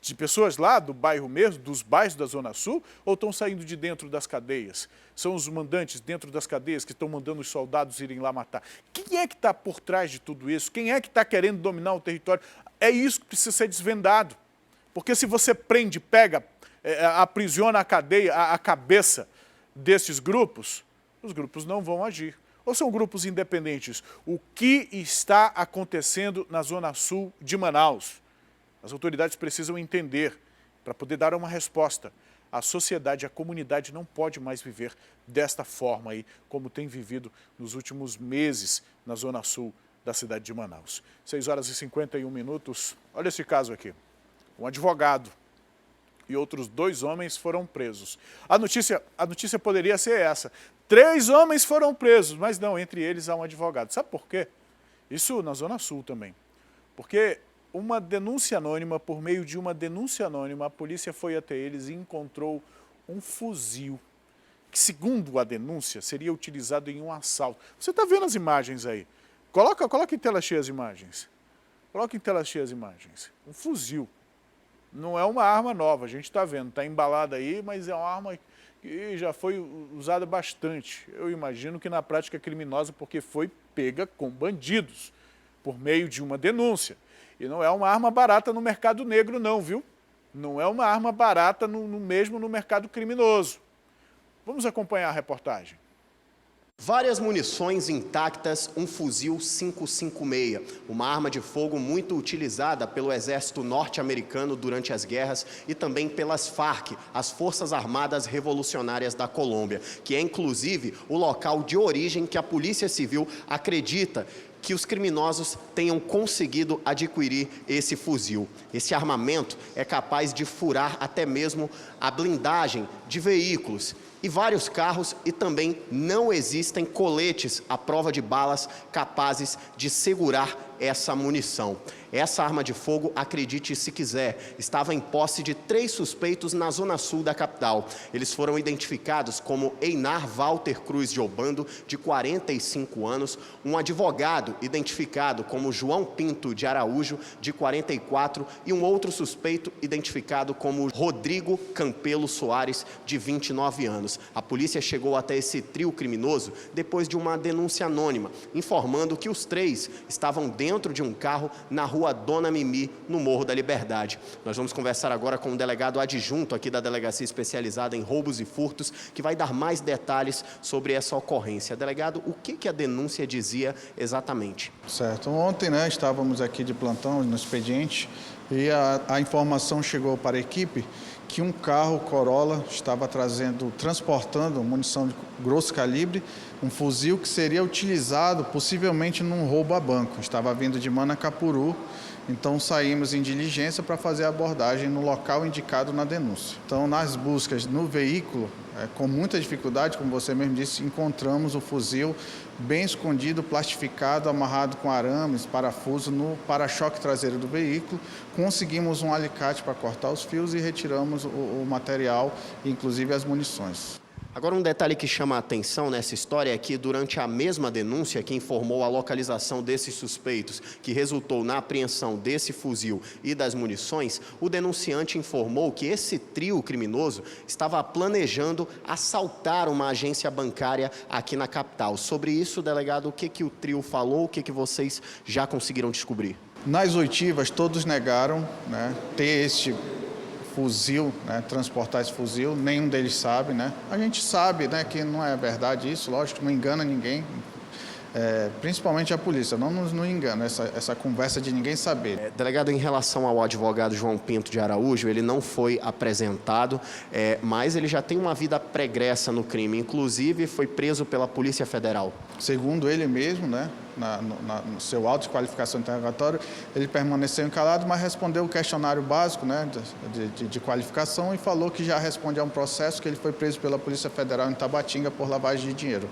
De pessoas lá do bairro mesmo, dos bairros da Zona Sul, ou estão saindo de dentro das cadeias? São os mandantes dentro das cadeias que estão mandando os soldados irem lá matar. Quem é que está por trás de tudo isso? Quem é que está querendo dominar o território? É isso que precisa ser desvendado. Porque se você prende, pega, aprisiona a cabeça desses grupos, os grupos não vão agir. Ou são grupos independentes? O que está acontecendo na Zona Sul de Manaus? As autoridades precisam entender, para poder dar uma resposta. A sociedade, a comunidade não pode mais viver desta forma aí, como tem vivido nos últimos meses na Zona Sul da cidade de Manaus. 6h51. Olha esse caso aqui. Um advogado e outros 2 homens foram presos. A notícia poderia ser essa. 3 homens foram presos, mas não, entre eles há um advogado. Sabe por quê? Isso na Zona Sul também. Porque uma denúncia anônima, por meio de uma denúncia anônima, a polícia foi até eles e encontrou um fuzil, que segundo a denúncia, seria utilizado em um assalto. Você está vendo as imagens aí? Coloca em tela cheia as imagens. Coloca em tela cheia as imagens. Um fuzil. Não é uma arma nova, a gente está vendo, está embalada aí, mas é uma arma que já foi usada bastante. Eu imagino que na prática criminosa, porque foi pega com bandidos, por meio de uma denúncia. E não é uma arma barata no mercado negro não, viu? Não é uma arma barata mesmo no mercado criminoso. Vamos acompanhar a reportagem. Várias munições intactas, um fuzil 5.56, uma arma de fogo muito utilizada pelo exército norte-americano durante as guerras e também pelas FARC, as Forças Armadas Revolucionárias da Colômbia, que é inclusive o local de origem que a Polícia Civil acredita que os criminosos tenham conseguido adquirir esse fuzil. Esse armamento é capaz de furar até mesmo a blindagem de veículos e vários carros, e também não existem coletes à prova de balas capazes de segurar essa munição. Essa arma de fogo, acredite se quiser, estava em posse de 3 suspeitos na zona sul da capital. Eles foram identificados como Einar Walter Cruz de Obando, de 45 anos, um advogado identificado como João Pinto de Araújo, de 44, e um outro suspeito identificado como Rodrigo Campelo Soares, de 29 anos. A polícia chegou até esse trio criminoso depois de uma denúncia anônima, informando que os 3 estavam dentro de um carro na rua Dona Mimi, no Morro da Liberdade. Nós vamos conversar agora com o delegado adjunto aqui da Delegacia Especializada em Roubos e Furtos, que vai dar mais detalhes sobre essa ocorrência. Delegado, o que a denúncia dizia exatamente? Certo. Ontem, estávamos aqui de plantão no expediente e a informação chegou para a equipe que um carro Corolla estava transportando munição de grosso calibre, um fuzil que seria utilizado possivelmente num roubo a banco. Estava vindo de Manacapuru, então saímos em diligência para fazer a abordagem no local indicado na denúncia. Então, nas buscas no veículo, com muita dificuldade, como você mesmo disse, encontramos o fuzil bem escondido, plastificado, amarrado com arames, parafuso no para-choque traseiro do veículo. Conseguimos um alicate para cortar os fios e retiramos o material, inclusive as munições. Agora, um detalhe que chama a atenção nessa história é que, durante a mesma denúncia que informou a localização desses suspeitos, que resultou na apreensão desse fuzil e das munições, o denunciante informou que esse trio criminoso estava planejando assaltar uma agência bancária aqui na capital. Sobre isso, delegado, o que o trio falou, o que vocês já conseguiram descobrir? Nas oitivas, todos negaram ter este fuzil, transportar esse fuzil, nenhum deles sabe. A gente sabe que não é verdade isso, lógico, não engana ninguém, principalmente a polícia, não nos engana essa conversa de ninguém saber. Delegado, em relação ao advogado João Pinto de Araújo, ele não foi apresentado, mas ele já tem uma vida pregressa no crime, inclusive foi preso pela Polícia Federal. Segundo ele mesmo, no seu auto de qualificação interrogatório, ele permaneceu calado, mas respondeu o questionário básico de qualificação e falou que já responde a um processo que ele foi preso pela Polícia Federal em Tabatinga por lavagem de dinheiro.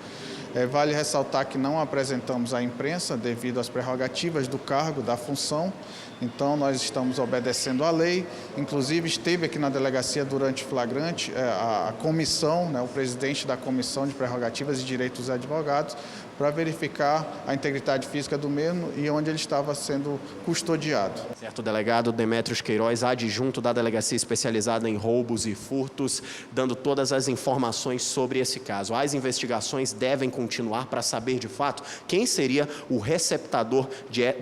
Vale ressaltar que não apresentamos à imprensa devido às prerrogativas do cargo, da função, então nós estamos obedecendo à lei. Inclusive esteve aqui na delegacia durante o flagrante a comissão, o presidente da Comissão de Prerrogativas e Direitos dos Advogados, para verificar a integridade física do mesmo e onde ele estava sendo custodiado. Certo, delegado Demétrios Queiroz, adjunto da Delegacia Especializada em Roubos e Furtos, dando todas as informações sobre esse caso. As investigações devem continuar para saber de fato quem seria o receptador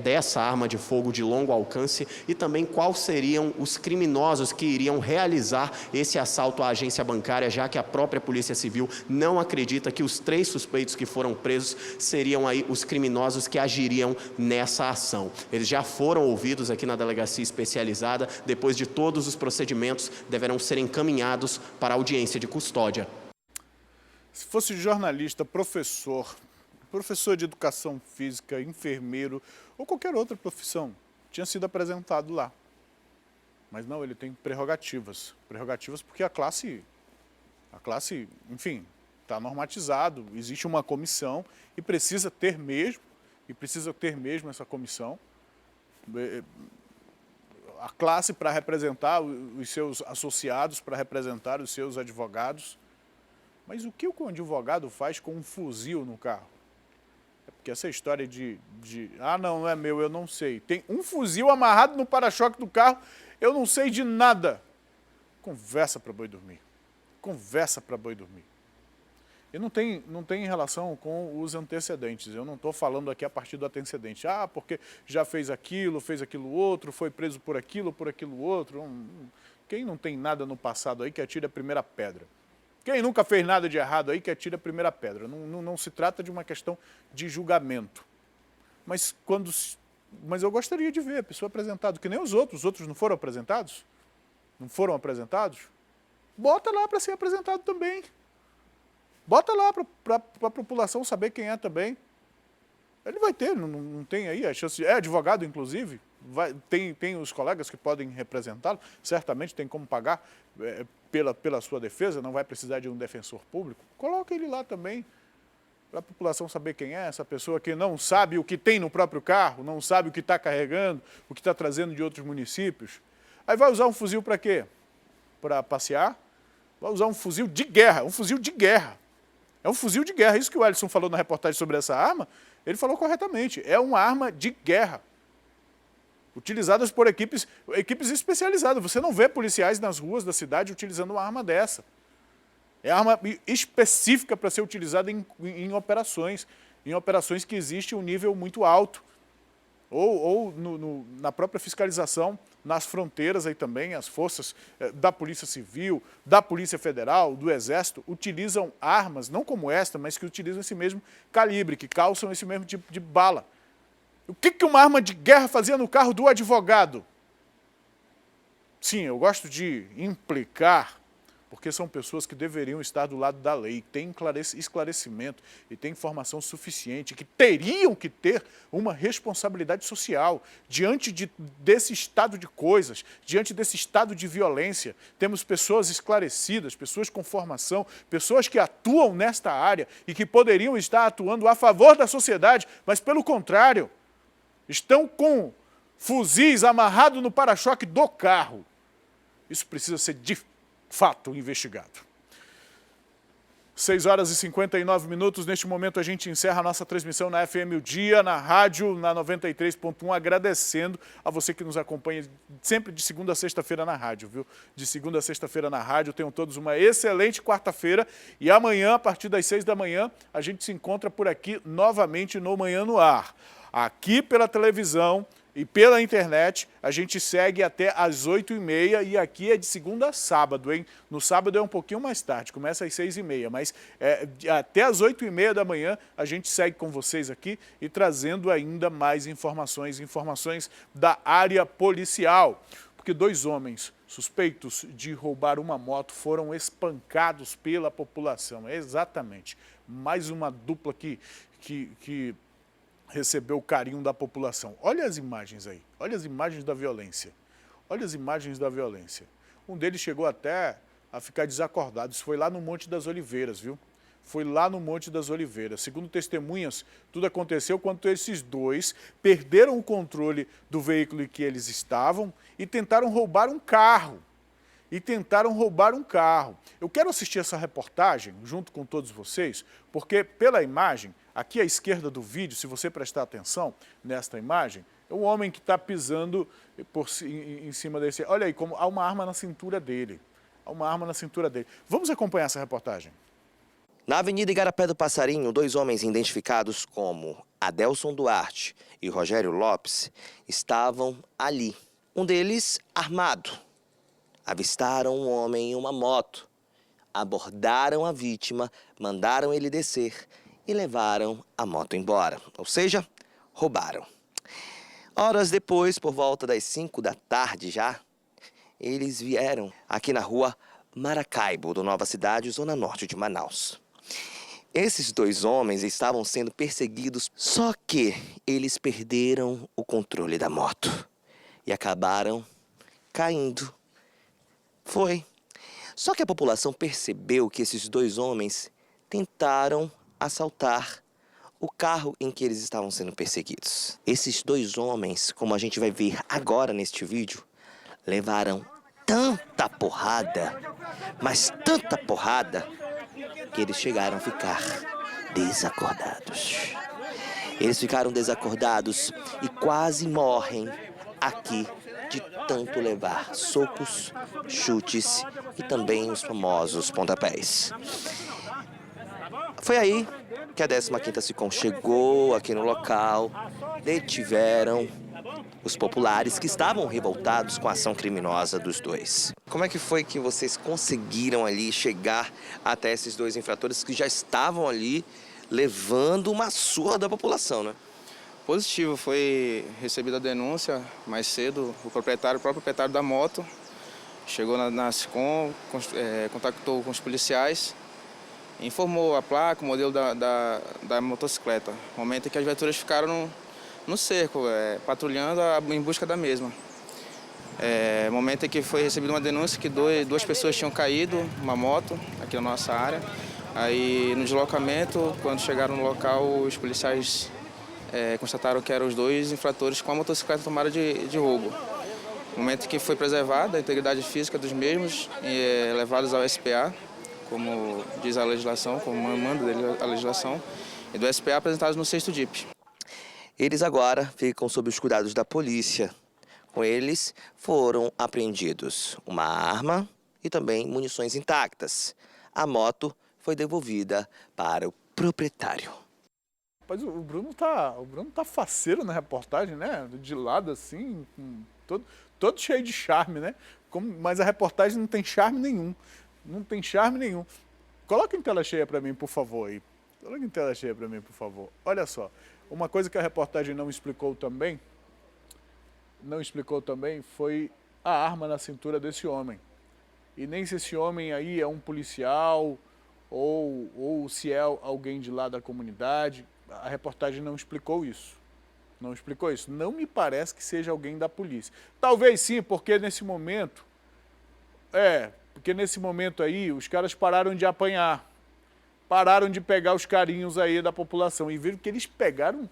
dessa arma de fogo de longo alcance e também quais seriam os criminosos que iriam realizar esse assalto à agência bancária, já que a própria Polícia Civil não acredita que os 3 suspeitos que foram presos seriam aí os criminosos que agiriam nessa ação. Eles já foram ouvidos aqui na Delegacia Especializada, depois de todos os procedimentos deverão ser encaminhados para a audiência de custódia. Se fosse jornalista, professor de educação física, enfermeiro ou qualquer outra profissão, tinha sido apresentado lá. Mas não, ele tem prerrogativas. Prerrogativas porque a classe, enfim, está normatizado, existe uma comissão e precisa ter mesmo essa comissão. A classe para representar os seus associados, para representar os seus advogados. Mas o que o advogado faz com um fuzil no carro? É porque essa história não é meu, eu não sei. Tem um fuzil amarrado no para-choque do carro, eu não sei de nada. Conversa para boi dormir. Conversa para boi dormir. E não tem relação com os antecedentes. Eu não estou falando aqui a partir do antecedente. Porque já fez aquilo outro, foi preso por aquilo outro. Quem não tem nada no passado aí que atire a primeira pedra. Quem nunca fez nada de errado aí que atira a primeira pedra. Não se trata de uma questão de julgamento. Mas eu gostaria de ver a pessoa apresentada, que nem os outros não foram apresentados? Não foram apresentados? Bota lá para ser apresentado também. Bota lá para a população saber quem é também. Ele vai ter, não tem aí a chance. É advogado, inclusive. Tem os colegas que podem representá-lo. Certamente tem como pagar pela sua defesa. Não vai precisar de um defensor público. Coloca ele lá também. Para a população saber quem é essa pessoa que não sabe o que tem no próprio carro, não sabe o que está carregando, o que está trazendo de outros municípios. Aí vai usar um fuzil para quê? Para passear? Vai usar um fuzil de guerra, um fuzil de guerra. É um fuzil de guerra. Isso que o Ellison falou na reportagem sobre essa arma, ele falou corretamente. É uma arma de guerra. Utilizadas por equipes especializadas. Você não vê policiais nas ruas da cidade utilizando uma arma dessa. É arma específica para ser utilizada em operações que existe um nível muito alto. Ou na própria fiscalização, nas fronteiras aí também, as forças da Polícia Civil, da Polícia Federal, do Exército, utilizam armas, não como esta, mas que utilizam esse mesmo calibre, que calçam esse mesmo tipo de bala. O que uma arma de guerra fazia no carro do advogado? Sim, eu gosto de implicar, porque são pessoas que deveriam estar do lado da lei, que têm esclarecimento e têm informação suficiente, que teriam que ter uma responsabilidade social diante desse estado de coisas, diante desse estado de violência. Temos pessoas esclarecidas, pessoas com formação, pessoas que atuam nesta área e que poderiam estar atuando a favor da sociedade, mas pelo contrário, estão com fuzis amarrados no para-choque do carro. Isso precisa ser de fato investigado. 6 horas e 59 minutos. Neste momento a gente encerra a nossa transmissão na FM O Dia, na rádio, na 93.1, agradecendo a você que nos acompanha sempre de segunda a sexta-feira na rádio, viu? De segunda a sexta-feira na rádio. Tenham todos uma excelente quarta-feira e amanhã, a partir das 6 da manhã, a gente se encontra por aqui novamente no Manhã no Ar. Aqui pela televisão e pela internet, a gente segue até às 8h30 e aqui é de segunda a sábado, hein? No sábado é um pouquinho mais tarde, começa às 6h30, mas até às 8h30 da manhã a gente segue com vocês aqui e trazendo ainda mais informações da área policial. Porque 2 homens suspeitos de roubar uma moto foram espancados pela população. Exatamente, mais uma dupla que recebeu o carinho da população. Olha as imagens aí, olha as imagens da violência. Olha as imagens da violência. Um deles chegou até a ficar desacordado. Isso foi lá no Monte das Oliveiras, viu? Foi lá no Monte das Oliveiras. Segundo testemunhas, tudo aconteceu quando esses 2 perderam o controle do veículo em que eles estavam e tentaram roubar um carro. Eu quero assistir essa reportagem junto com todos vocês, porque pela imagem, aqui à esquerda do vídeo, se você prestar atenção nesta imagem, é um homem que está pisando em cima desse... Olha aí, como há uma arma na cintura dele. Vamos acompanhar essa reportagem. Na Avenida Igarapé do Passarinho, 2 homens identificados como Adelson Duarte e Rogério Lopes estavam ali. Um deles armado. Avistaram um homem em uma moto, abordaram a vítima, mandaram ele descer e levaram a moto embora, ou seja, roubaram. Horas depois, por volta das 5 da tarde já, eles vieram aqui na rua Maracaibo, do Nova Cidade, zona norte de Manaus. Esses 2 homens estavam sendo perseguidos, só que eles perderam o controle da moto e acabaram caindo. Só que a população percebeu que esses 2 homens tentaram assaltar o carro em que eles estavam sendo perseguidos. Esses 2 homens, como a gente vai ver agora neste vídeo, levaram tanta porrada, mas tanta porrada, que eles chegaram a ficar desacordados. Eles ficaram desacordados e quase morrem aqui de tanto levar socos, chutes e também os famosos pontapés. Foi aí que a 15ª SICOM chegou aqui no local, detiveram os populares que estavam revoltados com a ação criminosa dos dois. Como é que foi que vocês conseguiram ali chegar até esses dois infratores que já estavam ali levando uma surra da população, né? Positivo, foi recebida a denúncia mais cedo, o próprio proprietário da moto chegou na SICOM, contactou com os policiais, informou a placa, o modelo da motocicleta. No momento em que as viaturas ficaram no cerco, patrulhando em busca da mesma. No momento em que foi recebida uma denúncia que duas pessoas tinham caído, uma moto, aqui na nossa área. Aí no deslocamento, quando chegaram no local, os policiais constataram que eram os dois infratores com a motocicleta tomada de roubo. No momento em que foi preservada a integridade física dos mesmos e levados ao SPA, como diz a legislação, como manda a legislação, e do SPA apresentados no 6º DIP. Eles agora ficam sob os cuidados da polícia. Com eles foram apreendidos uma arma e também munições intactas. A moto foi devolvida para o proprietário. Mas o Bruno tá faceiro na reportagem, né? De lado assim, todo cheio de charme, né? Mas a reportagem não tem charme nenhum. Não tem charme nenhum. Coloca em tela cheia para mim, por favor, aí. Coloca em tela cheia para mim, por favor. Olha só, uma coisa que a reportagem não explicou também foi a arma na cintura desse homem. E nem se esse homem aí é um policial ou se é alguém de lá da comunidade. A reportagem não explicou isso. Não explicou isso. Não me parece que seja alguém da polícia. Talvez sim, porque nesse momento... Porque nesse momento aí os caras pararam de apanhar. Pararam de pegar os carinhos aí da população. E viram que eles pegaram...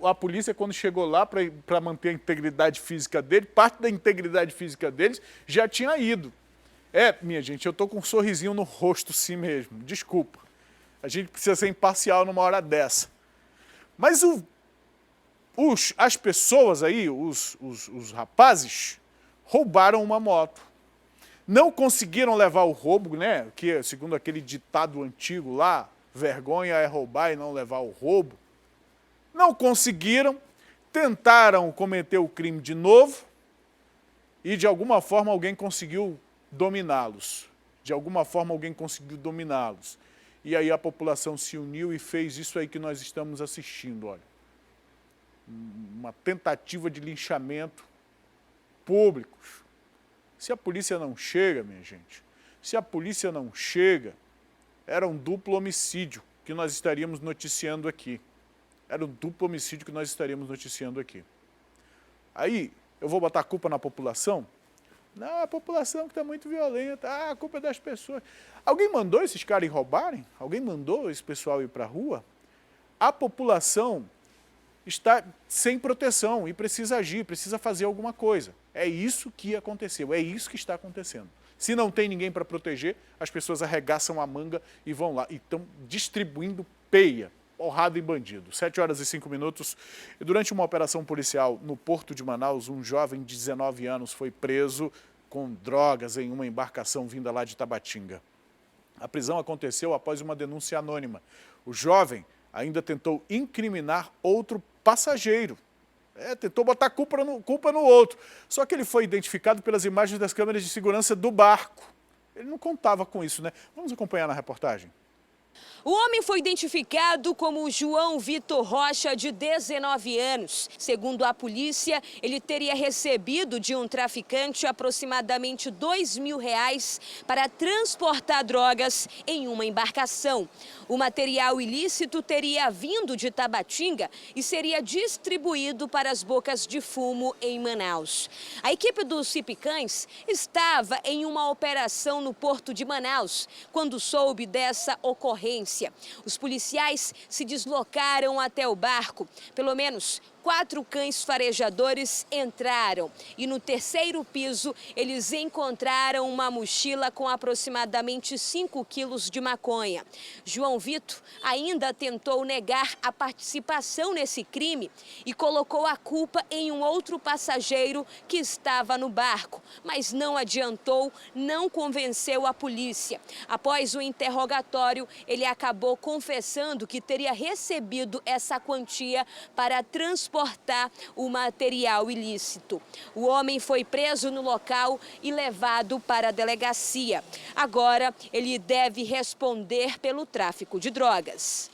A polícia, quando chegou lá para manter a integridade física dele, parte da integridade física deles já tinha ido. Minha gente, eu tô com um sorrisinho no rosto sim mesmo. Desculpa. A gente precisa ser imparcial numa hora dessa. Mas as pessoas aí, os rapazes, roubaram uma moto. Não conseguiram levar o roubo, né? Que, segundo aquele ditado antigo lá, vergonha é roubar e não levar o roubo. Não conseguiram, tentaram cometer o crime de novo e, de alguma forma, alguém conseguiu dominá-los. E aí a população se uniu e fez isso aí que nós estamos assistindo, olha. Uma tentativa de linchamento público. Se a polícia não chega, minha gente, era um duplo homicídio que nós estaríamos noticiando aqui. Aí, eu vou botar a culpa na população? Não, a população que está muito violenta, a culpa é das pessoas. Alguém mandou esses caras roubarem? Alguém mandou esse pessoal ir para a rua? A população está sem proteção e precisa agir, precisa fazer alguma coisa. É isso que aconteceu, é isso que está acontecendo. Se não tem ninguém para proteger, as pessoas arregaçam a manga e vão lá e estão distribuindo peia, porrada e bandido. 7h05. E durante uma operação policial no Porto de Manaus, um jovem de 19 anos foi preso com drogas em uma embarcação vinda lá de Tabatinga. A prisão aconteceu após uma denúncia anônima. O jovem ainda tentou incriminar outro passageiro. Tentou botar culpa no outro. Só que ele foi identificado pelas imagens das câmeras de segurança do barco. Ele não contava com isso, né? Vamos acompanhar na reportagem. O homem foi identificado como João Vitor Rocha, de 19 anos. Segundo a polícia, ele teria recebido de um traficante aproximadamente R$2.000 para transportar drogas em uma embarcação. O material ilícito teria vindo de Tabatinga e seria distribuído para as bocas de fumo em Manaus. A equipe dos Cipicães estava em uma operação no Porto de Manaus quando soube dessa ocorrência. Os policiais se deslocaram até o barco. Pelo menos 4 cães farejadores entraram e no 3º piso eles encontraram uma mochila com aproximadamente 5 quilos de maconha. João Vitor ainda tentou negar a participação nesse crime e colocou a culpa em um outro passageiro que estava no barco, mas não adiantou, não convenceu a polícia. Após o interrogatório, ele acabou confessando que teria recebido essa quantia para transportar transportar o material ilícito. O homem foi preso no local e levado para a delegacia. Agora, ele deve responder pelo tráfico de drogas.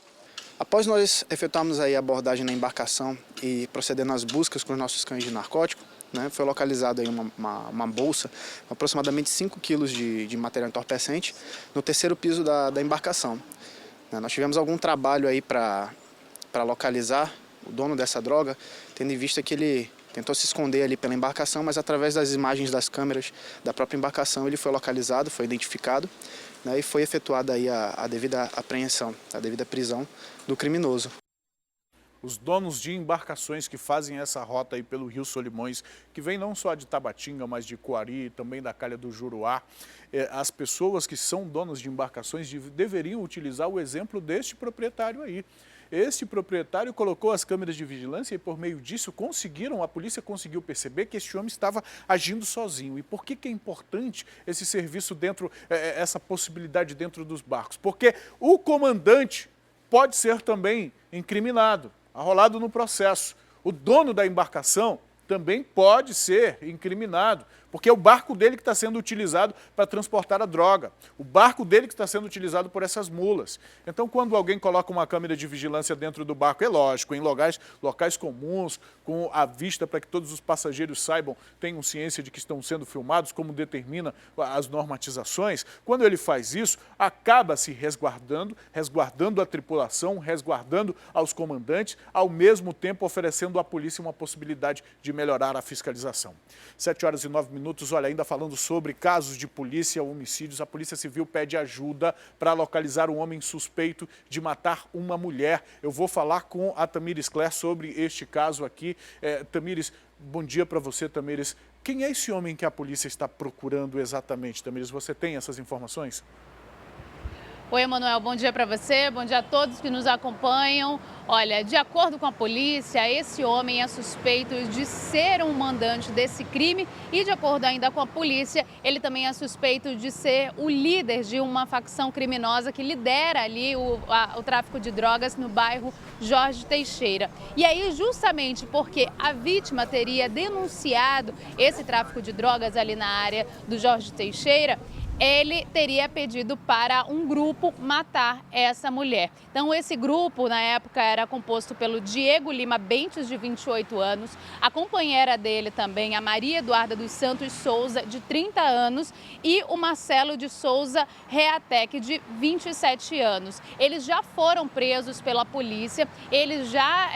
Após nós efetuarmos aí a abordagem na embarcação e procedendo às buscas com os nossos cães de narcótico, foi localizada aí uma bolsa, aproximadamente 5 quilos de material entorpecente, no terceiro piso da embarcação. Nós tivemos algum trabalho aí para localizar o dono dessa droga, tendo em vista que ele tentou se esconder ali pela embarcação, mas através das imagens das câmeras da própria embarcação ele foi localizado, foi identificado, e foi efetuada aí a devida apreensão, a devida prisão do criminoso. Os donos de embarcações que fazem essa rota aí pelo Rio Solimões, que vem não só de Tabatinga, mas de Coari, também da Calha do Juruá, as pessoas que são donos de embarcações deveriam utilizar o exemplo deste proprietário aí. Este proprietário colocou as câmeras de vigilância e por meio disso a polícia conseguiu perceber que este homem estava agindo sozinho. E por que é importante esse serviço essa possibilidade dentro dos barcos? Porque o comandante pode ser também incriminado, arrolado no processo. O dono da embarcação também pode ser incriminado, porque é o barco dele que está sendo utilizado para transportar a droga, o barco dele que está sendo utilizado por essas mulas. Então, quando alguém coloca uma câmera de vigilância dentro do barco, é lógico, em locais comuns, com a vista para que todos os passageiros tenham ciência de que estão sendo filmados, como determina as normatizações, quando ele faz isso, acaba se resguardando a tripulação, resguardando aos comandantes, ao mesmo tempo oferecendo à polícia uma possibilidade de melhorar a fiscalização. 7h09, olha, ainda falando sobre casos de polícia, homicídios, a Polícia Civil pede ajuda para localizar um homem suspeito de matar uma mulher. Eu vou falar com a Tamires Cler sobre este caso aqui. Tamires, bom dia para você, Tamires. Quem é esse homem que a polícia está procurando exatamente, Tamires? Você tem essas informações? Oi, Emanuel, bom dia para você, bom dia a todos que nos acompanham. Olha, de acordo com a polícia, esse homem é suspeito de ser um mandante desse crime e, de acordo ainda com a polícia, ele também é suspeito de ser o líder de uma facção criminosa que lidera ali o tráfico de drogas no bairro Jorge Teixeira. E aí, justamente porque a vítima teria denunciado esse tráfico de drogas ali na área do Jorge Teixeira, ele teria pedido para um grupo matar essa mulher. Então, esse grupo, na época, era composto pelo Diego Lima Bentes, de 28 anos, a companheira dele também, a Maria Eduarda dos Santos Souza, de 30 anos, e o Marcelo de Souza Reatec, de 27 anos. Eles já foram presos pela polícia, eles já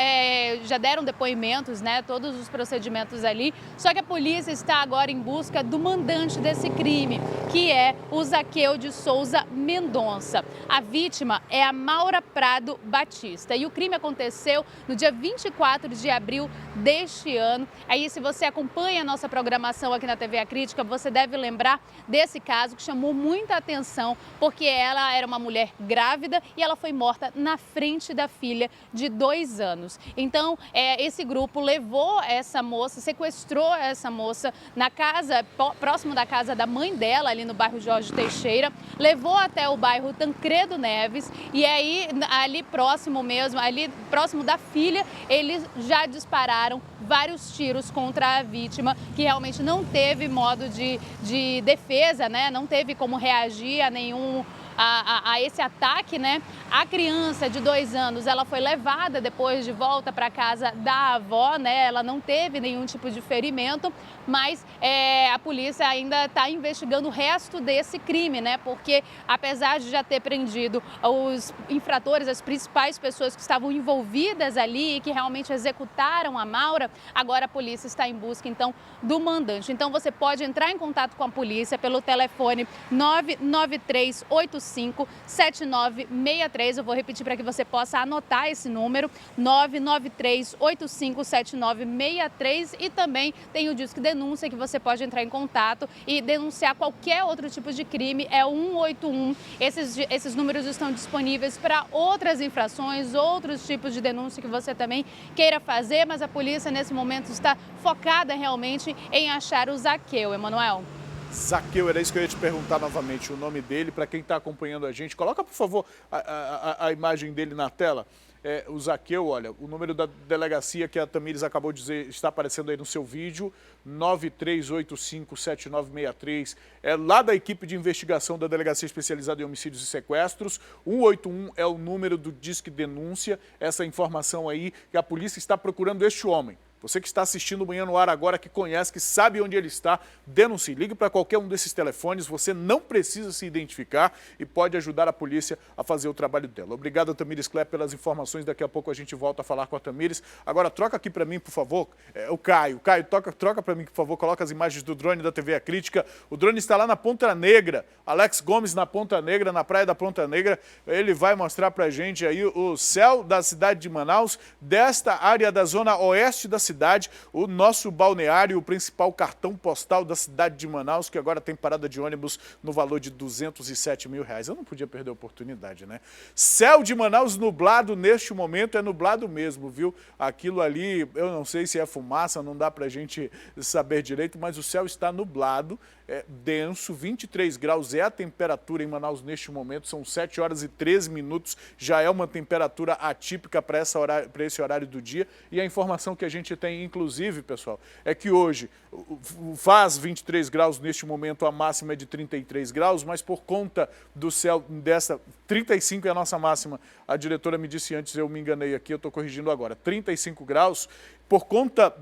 deram depoimentos, todos os procedimentos ali, só que a polícia está agora em busca do mandante desse crime, que é o Zaqueu de Souza Mendonça. A vítima é a Maura Prado Batista e o crime aconteceu no dia 24 de abril deste ano. Aí, se você acompanha a nossa programação aqui na TV A Crítica, você deve lembrar desse caso que chamou muita atenção, porque ela era uma mulher grávida e ela foi morta na frente da filha de 2 anos. Então, esse grupo levou essa moça, sequestrou essa moça na casa, próximo da casa da mãe dela, ali no bairro Jorge Teixeira, levou até o bairro Tancredo Neves e aí ali próximo da filha, eles já dispararam vários tiros contra a vítima, que realmente não teve modo de defesa, não teve como reagir a esse ataque, A criança de 2 anos, ela foi levada depois de volta para casa da avó, Ela não teve nenhum tipo de ferimento, mas a polícia ainda está investigando o resto desse crime, Porque apesar de já ter prendido os infratores, as principais pessoas que estavam envolvidas ali e que realmente executaram a Maura, agora a polícia está em busca, então, do mandante. Então, você pode entrar em contato com a polícia pelo telefone 993857963. Eu vou repetir para que você possa anotar esse número, 993857963, e também tem o Disque Denúncia, que você pode entrar em contato e denunciar qualquer outro tipo de crime, é 181. Esses números estão disponíveis para outras infrações, outros tipos de denúncia que você também queira fazer, mas a polícia nesse momento está focada realmente em achar o Zaqueu, Emanuel. Zaqueu, era isso que eu ia te perguntar novamente, o nome dele, para quem está acompanhando a gente. Coloca, por favor, a imagem dele na tela. O Zaqueu, olha, o número da delegacia que a Tamires acabou de dizer está aparecendo aí no seu vídeo, 93857963, é lá da equipe de investigação da Delegacia Especializada em Homicídios e Sequestros. 181 é o número do Disque Denúncia, essa informação aí que a polícia está procurando este homem. Você que está assistindo o Manhã no Ar agora, que conhece, que sabe onde ele está, denuncie. Ligue para qualquer um desses telefones, você não precisa se identificar e pode ajudar a polícia a fazer o trabalho dela. Obrigado, Tamires Klepp, pelas informações. Daqui a pouco a gente volta a falar com a Tamires. Agora, troca aqui para mim, por favor, o Caio. Caio, troca para mim, por favor, coloca as imagens do drone da TV A Crítica. O drone está lá na Ponta Negra. Alex Gomes na Ponta Negra, na praia da Ponta Negra. Ele vai mostrar para a gente aí o céu da cidade de Manaus, desta área da zona oeste da cidade, o nosso balneário, o principal cartão postal da cidade de Manaus, que agora tem parada de ônibus no valor de R$207 mil. Eu não podia perder a oportunidade, né? Céu de Manaus nublado neste momento, é nublado mesmo, viu? Aquilo ali, eu não sei se é fumaça, não dá pra gente saber direito, mas o céu está nublado, denso, 23 graus é a temperatura em Manaus neste momento, são 7 horas e 13 minutos, já é uma temperatura atípica para esse horário do dia, e a informação que a gente tem, inclusive, pessoal, é que hoje faz 23 graus neste momento, a máxima é de 33 graus, mas por conta do céu dessa, 35 é a nossa máxima, a diretora me disse antes, eu me enganei aqui, eu estou corrigindo agora, 35 graus, por conta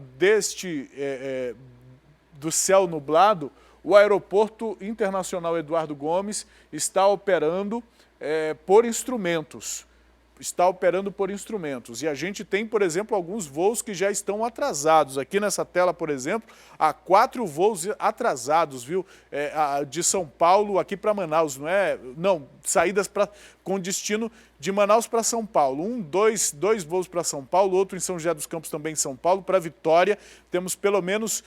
do céu nublado, o Aeroporto Internacional Eduardo Gomes está operando por instrumentos. E a gente tem, por exemplo, alguns voos que já estão atrasados. Aqui nessa tela, por exemplo, há 4 voos atrasados, viu? De São Paulo aqui para Manaus, saídas com destino de Manaus para São Paulo. Dois voos para São Paulo, outro em São José dos Campos também em São Paulo, para Vitória. Temos pelo menos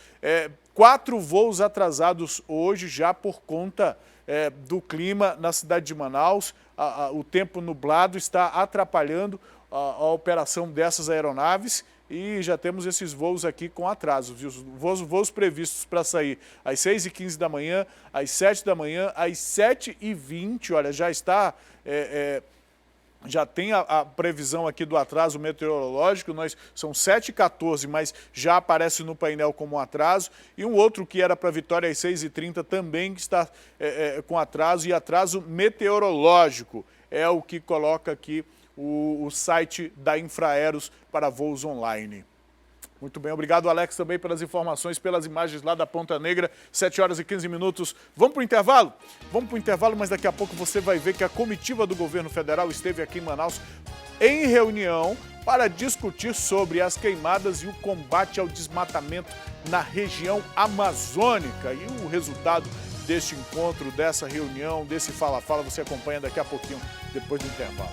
4 voos atrasados hoje já por conta do clima na cidade de Manaus. O tempo nublado está atrapalhando a operação dessas aeronaves e já temos esses voos aqui com atraso. Voos previstos para sair às 6h15 da manhã, às 7 da manhã, às 7h20, olha, já está... Já tem a previsão aqui do atraso meteorológico, são 7h14, mas já aparece no painel como atraso. E um outro que era para Vitória às 6h30 também está com atraso, e atraso meteorológico. É o que coloca aqui o site da Infraeros para voos online. Muito bem, obrigado, Alex, também pelas informações, pelas imagens lá da Ponta Negra, 7 horas e 15 minutos. Vamos para o intervalo? Vamos para o intervalo, mas daqui a pouco você vai ver que a comitiva do governo federal esteve aqui em Manaus em reunião para discutir sobre as queimadas e o combate ao desmatamento na região amazônica. E o resultado deste encontro, dessa reunião, desse fala-fala, você acompanha daqui a pouquinho, depois do intervalo.